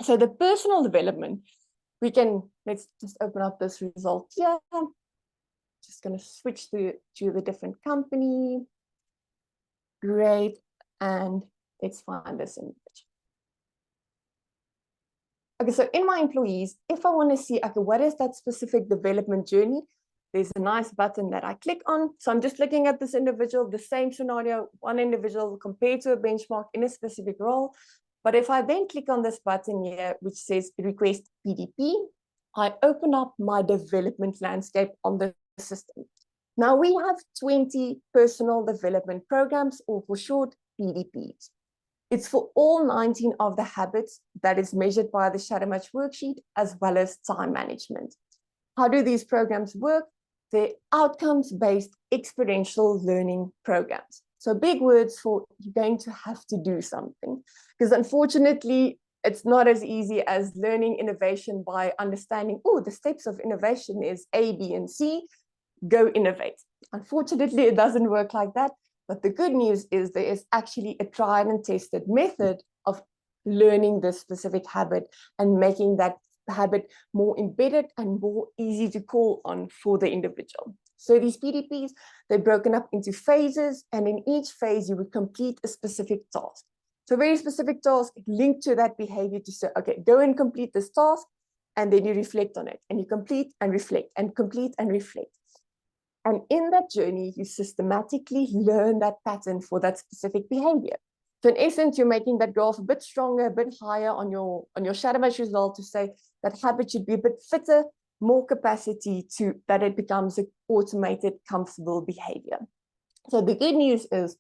[SPEAKER 3] So the personal development, let's just open up this result here. Just going to switch to the different company. Great. And let's find this image. Okay, so in my employees, if I want to see, okay, what is that specific development journey? There's a nice button that I click on. So I'm just looking at this individual, the same scenario, one individual compared to a benchmark in a specific role. But if I then click on this button here, which says request PDP, I open up my development landscape on the system. Now we have 20 personal development programs, or for short, PDPs. It's for all 19 of the habits that is measured by the Shadowmatch worksheet, as well as time management. How do these programs work? They're outcomes-based experiential learning programs. So big words for you're going to have to do something, because unfortunately, it's not as easy as learning innovation by understanding, oh, the steps of innovation is A, B, and C, go innovate. Unfortunately, it doesn't work like that. But the good news is there is actually a tried and tested method of learning this specific habit and making that habit more embedded and more easy to call on for the individual. So these PDPs, they're broken up into phases, and in each phase, you would complete a specific task. So very specific task linked to that behavior to say, okay, go and complete this task, and then you reflect on it, and you complete and reflect, and complete and reflect. And in that journey, you systematically learn that pattern for that specific behavior. So in essence, you're making that graph a bit stronger, a bit higher on your Shadowmatch result to say that habit should be a bit fitter, more capacity to that it becomes an automated, comfortable behavior. So the good news is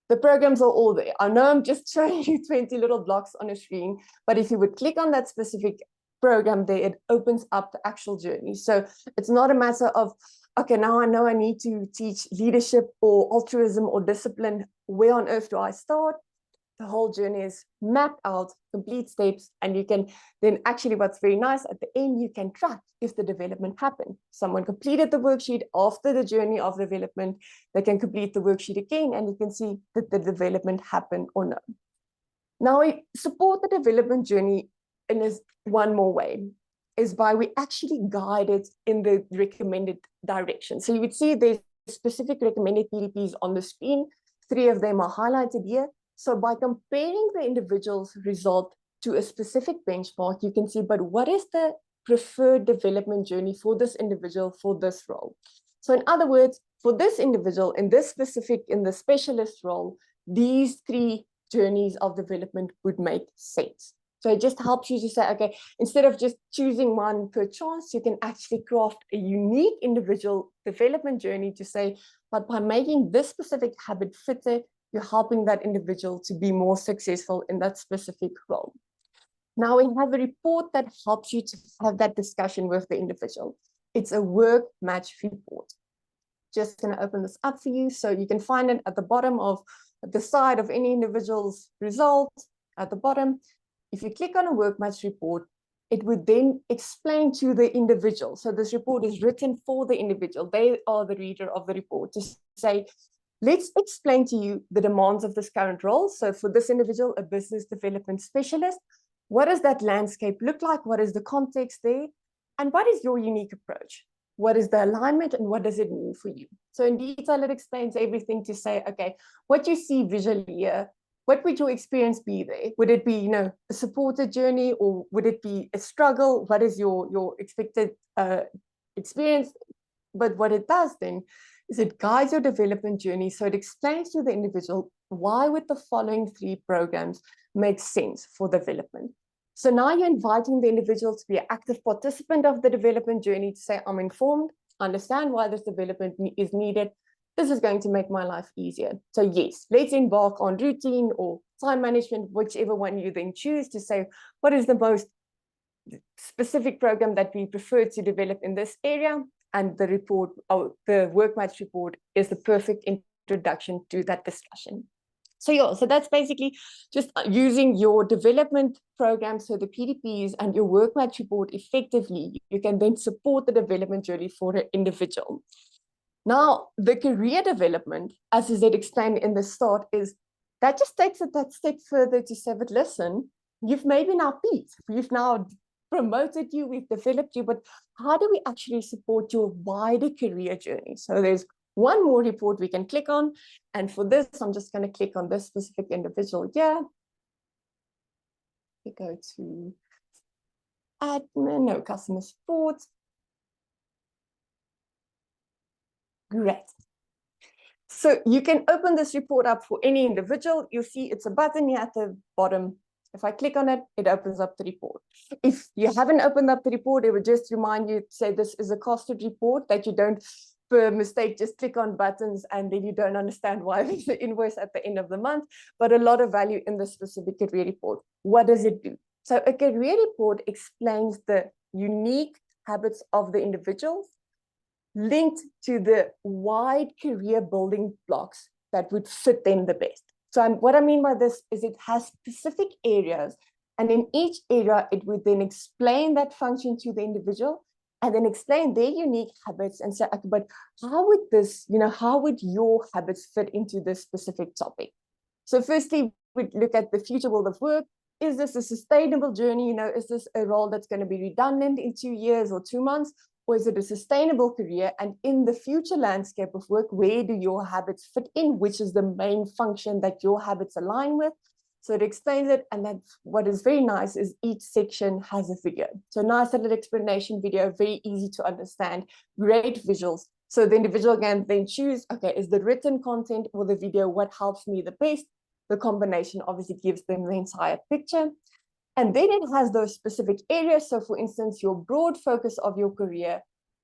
[SPEAKER 3] the programs are all there. I know I'm just showing you 20 little blocks on a screen, but if you would click on that specific program there, it opens up the actual journey. So it's not a matter of, okay, now I know I need to teach leadership or altruism or discipline. Where on earth do I start? The whole journey is mapped out, complete steps, and you can then actually, what's very nice, at the end, you can track if the development happened. Someone completed the worksheet after the journey of development, they can complete the worksheet again, and you can see that the development happened or no. Now, we support the development journey in this one more way, is by we actually guide it in the recommended direction. So you would see there's specific recommended PDPs on the screen. 3 of them are highlighted here. So by comparing the individual's result to a specific benchmark, you can see, but what is the preferred development journey for this individual for this role? So in other words, for this individual in this specific, in the specialist role, these 3 journeys of development would make sense. So it just helps you to say, okay, instead of just choosing one per chance, you can actually craft a unique individual development journey to say, but by making this specific habit fitter, you're helping that individual to be more successful in that specific role. Now we have a report that helps you to have that discussion with the individual. It's a work match report. Just going to open this up for you. So you can find it at the bottom of the side of any individual's result at the bottom. If you click on a work match report, it would then explain to the individual. So this report is written for the individual. They are the reader of the report to say, let's explain to you the demands of this current role. So for this individual, a business development specialist, what does that landscape look like? What is the context there? And what is your unique approach? What is the alignment and what does it mean for you? So in detail, it explains everything to say, okay, what you see visually here, what would your experience be there? Would it be, a supported journey, or would it be a struggle? What is your expected experience? But what it does then is it guides your development journey. So it explains to the individual why would the following 3 programs make sense for development. So now you're inviting the individual to be an active participant of the development journey to say, I'm informed, understand why this development is needed. This is going to make my life easier. So yes, let's embark on routine or time management, whichever one you then choose, to say, what is the most specific program that we prefer to develop in this area? And the report, or the work match report, is the perfect introduction to that discussion. So yeah, so that's basically just using your development program, so the PDPs and your work match report effectively, you can then support the development journey for an individual. Now, the career development, as I explained in the start, is that just takes it that step further to say, but listen, you've maybe now peaked, you've now promoted you, we've developed you, but how do we actually support your wider career journey? So there's one more report we can click on. And for this, I'm just going to click on this specific individual here. We go to admin, no, customer support. Great. So you can open this report up for any individual. You'll see it's a button here at the bottom. If I click on it, it opens up the report. If you haven't opened up the report, it would just remind you to say this is a costed report, that you don't, per mistake, just click on buttons and then you don't understand why there's an invoice at the end of the month, but a lot of value in the specific career report. What does it do? So a career report explains the unique habits of the individuals linked to the wide career building blocks that would fit them the best. So what I mean by this is it has specific areas, and in each area, it would then explain that function to the individual and then explain their unique habits and say, okay, but how would this, how would your habits fit into this specific topic? So firstly, we look at the future world of work. Is this a sustainable journey? Is this a role that's going to be redundant in 2 years or 2 months? Or is it a sustainable career? And in the future landscape of work, where do your habits fit in? Which is the main function that your habits align with? So it explains it. And then what is very nice is each section has a video. So nice little explanation video, very easy to understand, great visuals. So the individual can then choose, okay, is the written content or the video what helps me the best? the combination obviously gives them the entire picture. And then it has those specific areas. So for instance, your broad focus of your career,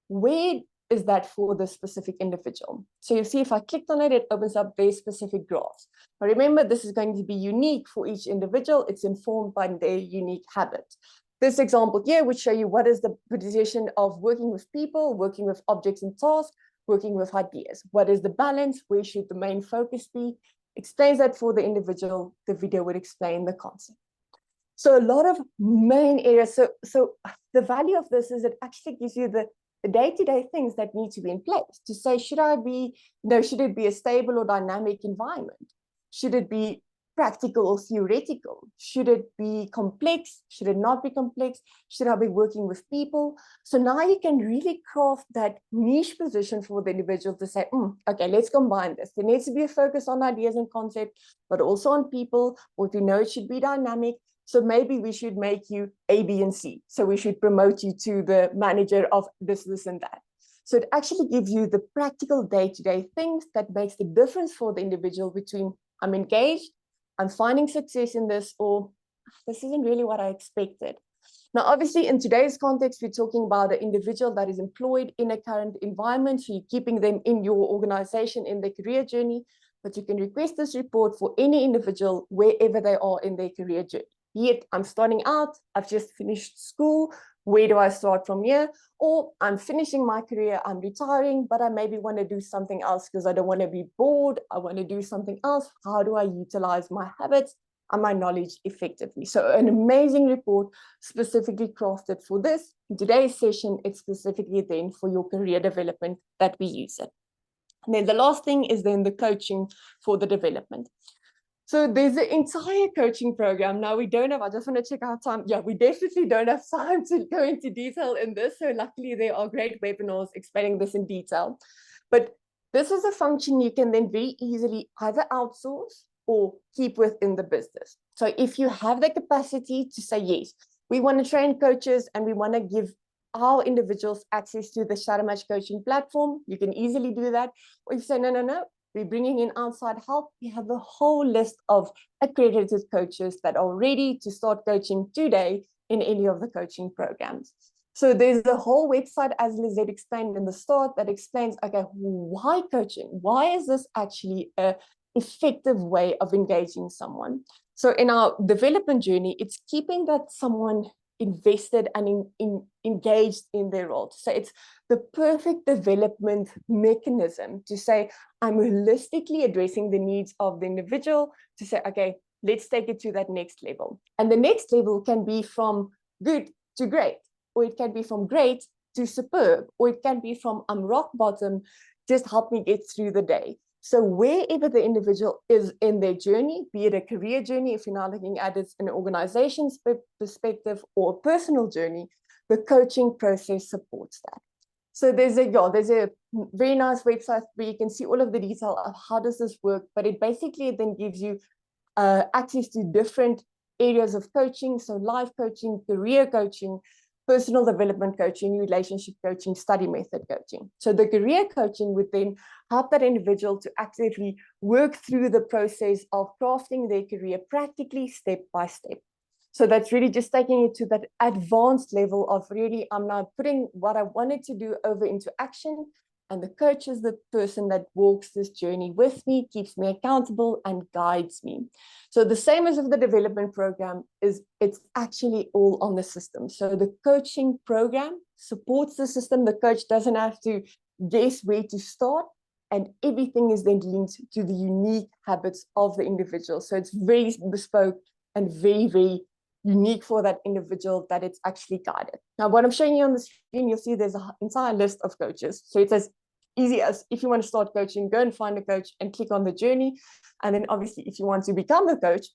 [SPEAKER 3] where is that for the specific individual? So you see, if I clicked on it, it opens up very specific graphs. But remember, this is going to be unique for each individual. It's informed by their unique habit. This example here would show you what is the position of working with people, working with objects and tasks, working with ideas. What is the balance? Where should the main focus be? Explains that for the individual. The video would explain the concept. So a lot of main areas. So the value of this is it actually gives you the day-to-day things that need to be in place to say, should it be a stable or dynamic environment? Should it be practical or theoretical? Should it be complex? Should it not be complex? Should I be working with people? So now you can really craft that niche position for the individual to say, okay, let's combine this. There needs to be a focus on ideas and concept, but also on people, or if you know it should be dynamic. So maybe we should make you A, B, and C. So we should promote you to the manager of this, and that. So it actually gives you the practical day-to-day things that makes the difference for the individual between I'm engaged, I'm finding success in this, or this isn't really what I expected. Now, obviously, in today's context, we're talking about an individual that is employed in a current environment. So you're keeping them in your organization in their career journey, but you can request this report for any individual wherever they are in their career journey. Be it I'm starting out, I've just finished school, where do I start from here? Or I'm finishing my career, I'm retiring, but I maybe want to do something else because I don't want to be bored. I want to do something else. How do I utilize my habits and my knowledge effectively? So an amazing report specifically crafted for this. In today's session, it's specifically then for your career development that we use it. And then the last thing is then the coaching for the development. So there's an entire coaching program. Now we don't have, I just want to check our time. Yeah, we definitely don't have time to go into detail in this. So luckily there are great webinars explaining this in detail. But this is a function you can then very easily either outsource or keep within the business. So if you have the capacity to say, yes, we want to train coaches and we want to give our individuals access to the Shadowmatch coaching platform, you can easily do that. Or if you say, no, we're bringing in outside help, we have a whole list of accredited coaches that are ready to start coaching today in any of the coaching programs. So there's a whole website, as Lizette explained in the start, that explains, okay, why coaching? Why is this actually an effective way of engaging someone? So in our development journey, it's keeping that someone invested and engaged in their role. So it's the perfect development mechanism to say, I'm holistically addressing the needs of the individual to say, okay, let's take it to that next level. And the next level can be from good to great, or it can be from great to superb, or it can be from I'm rock bottom, just help me get through the day. So wherever the individual is in their journey, be it a career journey, if you're now looking at it in an organization's perspective, or a personal journey, the coaching process supports that. So there's a very nice website where you can see all of the detail of how does this work, but it basically then gives you access to different areas of coaching. So life coaching, career coaching, personal development coaching, relationship coaching, study method coaching. So the career coaching would then help that individual to actively work through the process of crafting their career practically step by step. So that's really just taking it to that advanced level of really, I'm now putting what I wanted to do over into action. And the coach is the person that walks this journey with me, keeps me accountable, and guides me. So the same as with the development program is it's actually all on the system. So the coaching program supports the system. The coach doesn't have to guess where to start, and everything is then linked to the unique habits of the individual. So it's very bespoke and very, very unique for that individual that it's actually guided. Now, what I'm showing you on the screen, you'll see there's an entire list of coaches. So it's as easy as if you want to start coaching, go and find a coach and click on the journey. And then obviously, if you want to become a coach,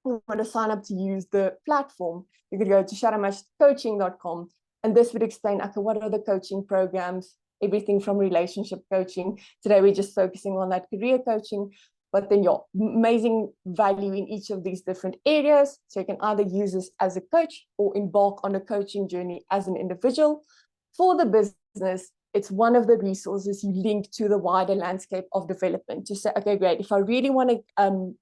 [SPEAKER 3] you want to sign up to use the platform, you could go to shadowmatchcoaching.com. And this would explain, okay, what are the coaching programs, everything from relationship coaching. Today, we're just focusing on that career coaching. But then your amazing value in each of these different areas. So you can either use this as a coach or embark on a coaching journey as an individual. For the business, it's one of the resources you link to the wider landscape of development to say, okay, great. If I really want to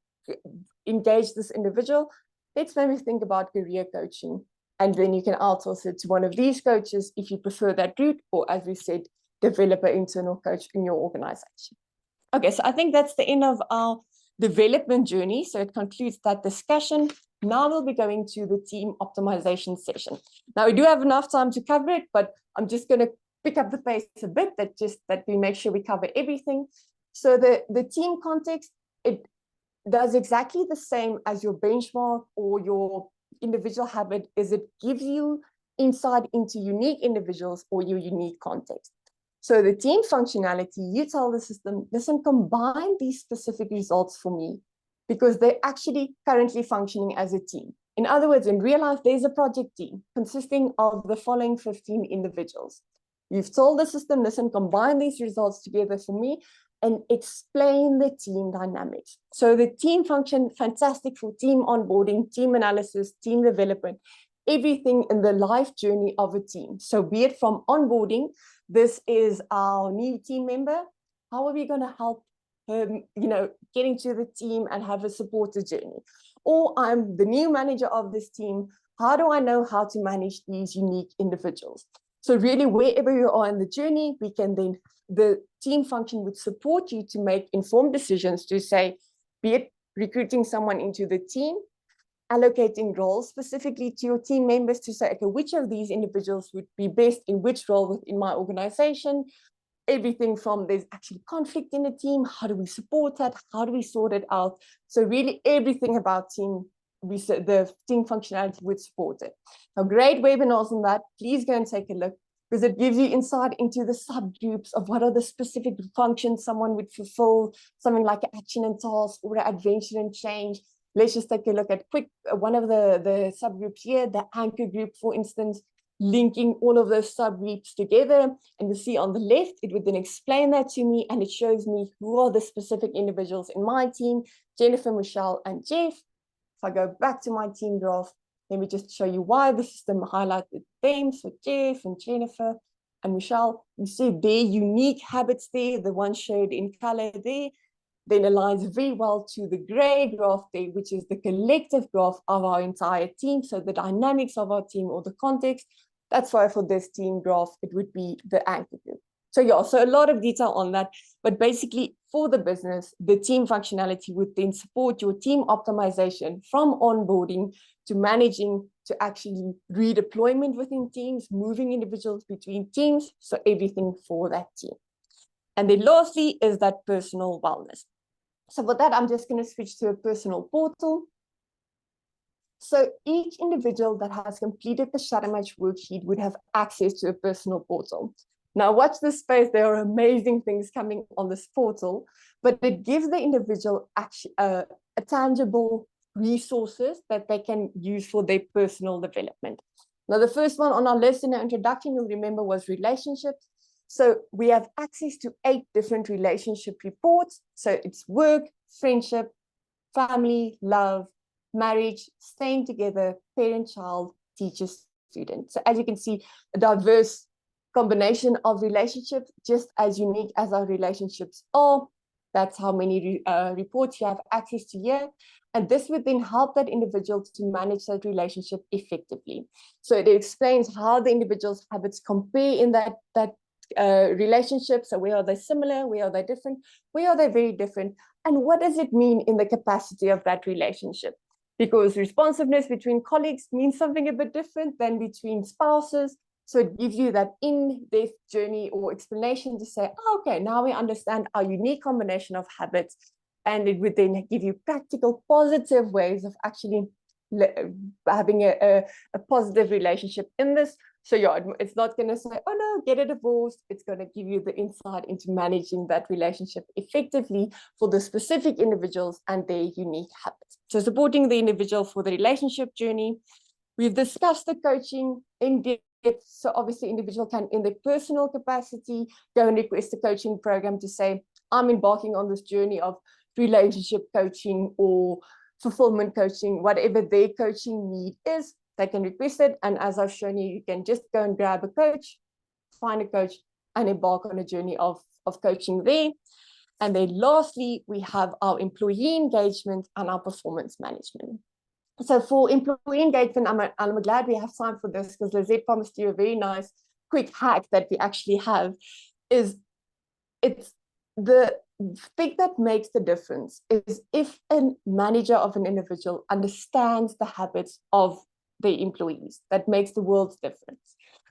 [SPEAKER 3] engage this individual, let's maybe think about career coaching. And then you can outsource it to one of these coaches if you prefer that route, or as we said, develop an internal coach in your organization. Okay, so I think that's the end of our development journey. So it concludes that discussion. Now we'll be going to the team optimization session. Now we do have enough time to cover it, but I'm just going to pick up the pace a bit, that we make sure we cover everything. So the team context, it does exactly the same as your benchmark or your individual habit, is it gives you insight into unique individuals or your unique context. So the team functionality, you tell the system, listen, combine these specific results for me, because they're actually currently functioning as a team. In other words, in real life, there's a project team consisting of the following 15 individuals. You've told the system, listen, combine these results together for me and explain the team dynamics. So the team function, fantastic for team onboarding, team analysis, team development, everything in the life journey of a team. So be it from onboarding, this is our new team member. How are we going to help him, get into the team and have a supported journey? Or I'm the new manager of this team. How do I know how to manage these unique individuals? So really, wherever you are in the journey, the team function would support you to make informed decisions to say, be it recruiting someone into the team, allocating roles specifically to your team members to say, okay, which of these individuals would be best in which role within my organization? Everything from there's actually conflict in the team, how do we support that? How do we sort it out? So really everything about the team functionality would support it. Now, great webinars on that. Please go and take a look, because it gives you insight into the subgroups of what are the specific functions someone would fulfill, something like action and task or adventure and change. Let's just take a look at one of the subgroups here, the anchor group, for instance, linking all of those subgroups together. And you see on the left, it would then explain that to me, and it shows me who are the specific individuals in my team, Jennifer, Michelle, and Jeff. If I go back to my team graph, let me just show you why the system highlighted them. So Jeff and Jennifer and Michelle, you see their unique habits there, the one showed in color there, then aligns very well to the gray graph there, which is the collective graph of our entire team. So the dynamics of our team or the context, that's why for this team graph, it would be the anchor group. So yeah, so a lot of detail on that, but basically for the business, the team functionality would then support your team optimization from onboarding to managing to actually redeployment within teams, moving individuals between teams. So everything for that team. And then lastly is that personal wellness. So for that, I'm just going to switch to a personal portal. So each individual that has completed the Shadowmatch worksheet would have access to a personal portal. Now watch this space. There are amazing things coming on this portal, but it gives the individual actually a tangible resources that they can use for their personal development. Now the first one on our list in our introduction, you'll remember, was relationships. So we have access to 8 different relationship reports. So it's work, friendship, family, love, marriage, staying together, parent-child, teacher-student. So as you can see, a diverse combination of relationships, just as unique as our relationships are. That's how many reports you have access to here. And this would then help that individual to manage that relationship effectively. So it explains how the individual's habits compare in that relationships. So where are they similar? Where are they different? Where are they very different? And what does it mean in the capacity of that relationship? Because responsiveness between colleagues means something a bit different than between spouses. So it gives you that in-depth journey or explanation to say, oh, okay, now we understand our unique combination of habits. And it would then give you practical, positive ways of actually having a positive relationship in this. So yeah, it's not going to say, oh no, get a divorce. It's going to give you the insight into managing that relationship effectively for the specific individuals and their unique habits. So supporting the individual for the relationship journey. We've discussed the coaching in depth. So obviously individual can, in their personal capacity, go and request a coaching program to say, I'm embarking on this journey of relationship coaching or fulfillment coaching, whatever their coaching need is. They can request it, and as I've shown you, you can just go and grab a coach, find a coach, and embark on a journey of coaching there. And then lastly, we have our employee engagement and our performance management. So for employee engagement, I'm glad we have time for this, because Lizette promised you a very nice quick hack that we actually have. It's the thing that makes the difference is if a manager of an individual understands the habits of the employees, that makes the world's difference.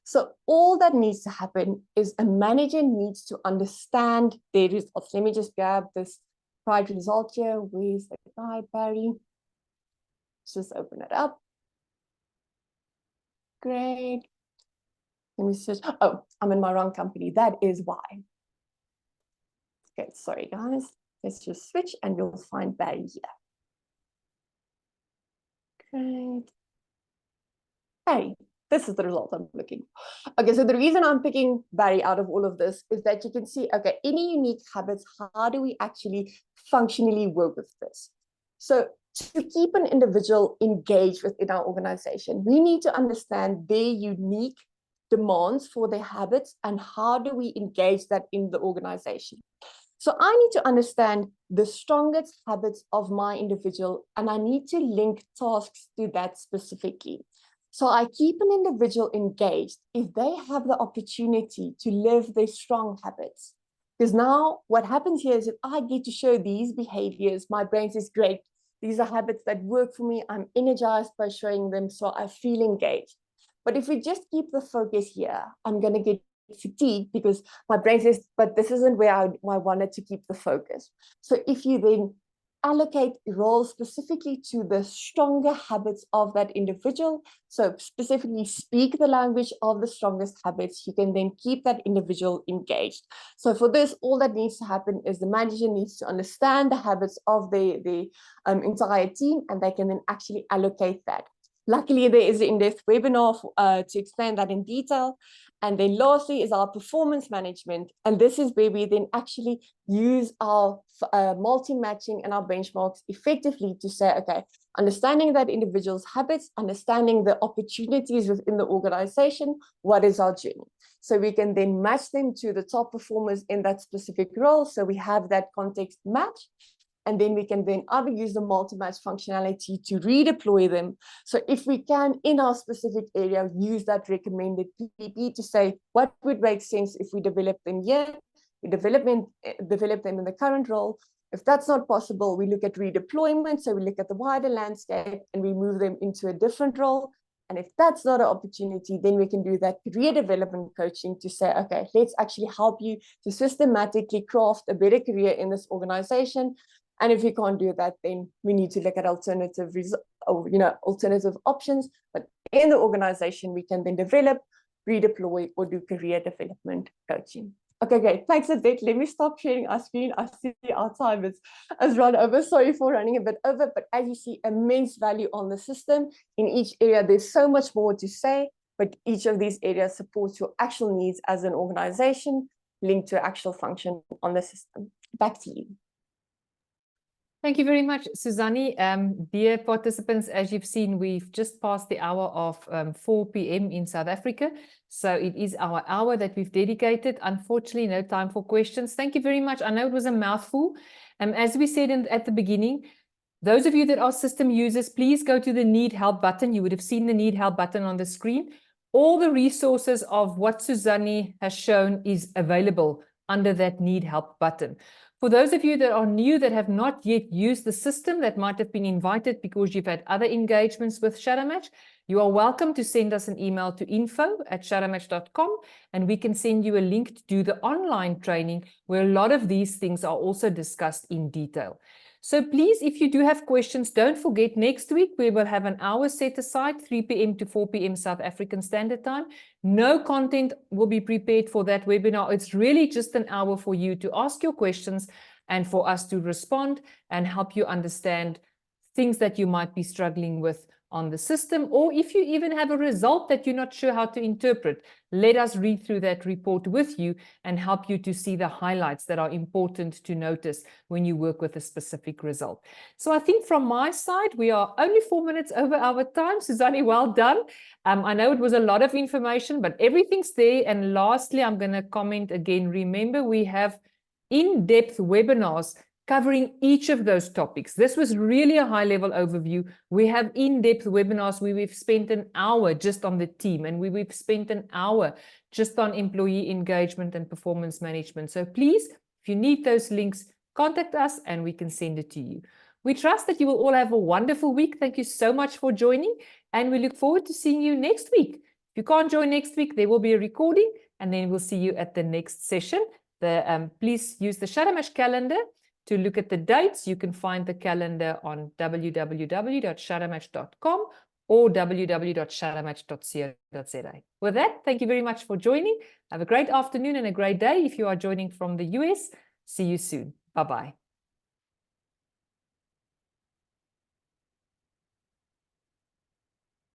[SPEAKER 3] So all that needs to happen is a manager needs to understand their results. Let me just grab this pride result here. Where's the guy, Barry? Let's just open it up. Great. Let me search. Oh, I'm in my wrong company. That is why. Okay, sorry guys. Let's just switch and you'll find Barry here. Great. Barry, this is the result I'm looking for. Okay, so the reason I'm picking Barry out of all of this is that you can see, okay, any unique habits, how do we actually functionally work with this? So to keep an individual engaged within our organization, we need to understand their unique demands for their habits and how do we engage that in the organization. So I need to understand the strongest habits of my individual, and I need to link tasks to that specifically. So I keep an individual engaged if they have the opportunity to live their strong habits. Because now what happens here is if I get to show these behaviors, my brain says, great, these are habits that work for me. I'm energized by showing them, so I feel engaged. But if we just keep the focus here, I'm going to get fatigued because my brain says, but this isn't where I wanted to keep the focus. So if you then allocate roles specifically to the stronger habits of that individual, so specifically speak the language of the strongest habits, you can then keep that individual engaged. So for this, all that needs to happen is the manager needs to understand the habits of the entire team, and they can then actually allocate that. Luckily, there is an in-depth webinar to explain that in detail. And then lastly is our performance management. And this is where we then actually use our multi-matching and our benchmarks effectively to say, okay, understanding that individual's habits, understanding the opportunities within the organization, what is our journey? So we can then match them to the top performers in that specific role. So we have that context match. And then we can then either use the multi-match functionality to redeploy them. So if we can, in our specific area, use that recommended PPP to say what would make sense if we develop them here, we develop them in the current role. If that's not possible, we look at redeployment. So we look at the wider landscape and we move them into a different role. And if that's not an opportunity, then we can do that career development coaching to say, okay, let's actually help you to systematically craft a better career in this organization. And if we can't do that, then we need to look at alternative options. But in the organization, we can then develop, redeploy, or do career development coaching. Okay, great. Thanks, Lizette. Let me stop sharing our screen. I see our time has run over. Sorry for running a bit over, but as you see, immense value on the system. In each area, there's so much more to say, but each of these areas supports your actual needs as an organization linked to actual function on the system. Back to you.
[SPEAKER 1] Thank you very much, Suzanne. Dear participants, as you've seen, we've just passed the hour of 4 p.m. in South Africa. So it is our hour that we've dedicated. Unfortunately, no time for questions. Thank you very much. I know it was a mouthful. As we said at the beginning, those of you that are system users, please go to the Need Help button. You would have seen the Need Help button on the screen. All the resources of what Suzanne has shown is available under that Need Help button. For those of you that are new, that have not yet used the system, that might have been invited because you've had other engagements with Shadowmatch, you are welcome to send us an email to info@shadowmatch.com, and we can send you a link to do the online training where a lot of these things are also discussed in detail. So please, if you do have questions, don't forget next week we will have an hour set aside, 3 p.m. to 4 p.m. South African Standard Time. No content will be prepared for that webinar. It's really just an hour for you to ask your questions and for us to respond and help you understand things that you might be struggling with on the system, or if you even have a result that you're not sure how to interpret, let us read through that report with you and help you to see the highlights that are important to notice when you work with a specific result. So I think from my side, we are only 4 minutes over our time. Suzanne, well done. I know it was a lot of information, but everything's there. And lastly, I'm going to comment again. Remember, we have in-depth webinars covering each of those topics. This was really a high-level overview. We have in-depth webinars where we've spent an hour just on the team, and we've spent an hour just on employee engagement and performance management. So please, if you need those links, contact us and we can send it to you. We trust that you will all have a wonderful week. Thank you so much for joining, and we look forward to seeing you next week. If you can't join next week, there will be a recording, and then we'll see you at the next session. Please use the Shadowmatch calendar to look at the dates. You can find the calendar on www.shadowmatch.com or www.shadowmatch.co.za. With that, thank you very much for joining. Have a great afternoon and a great day if you are joining from the US. See you soon. Bye-bye.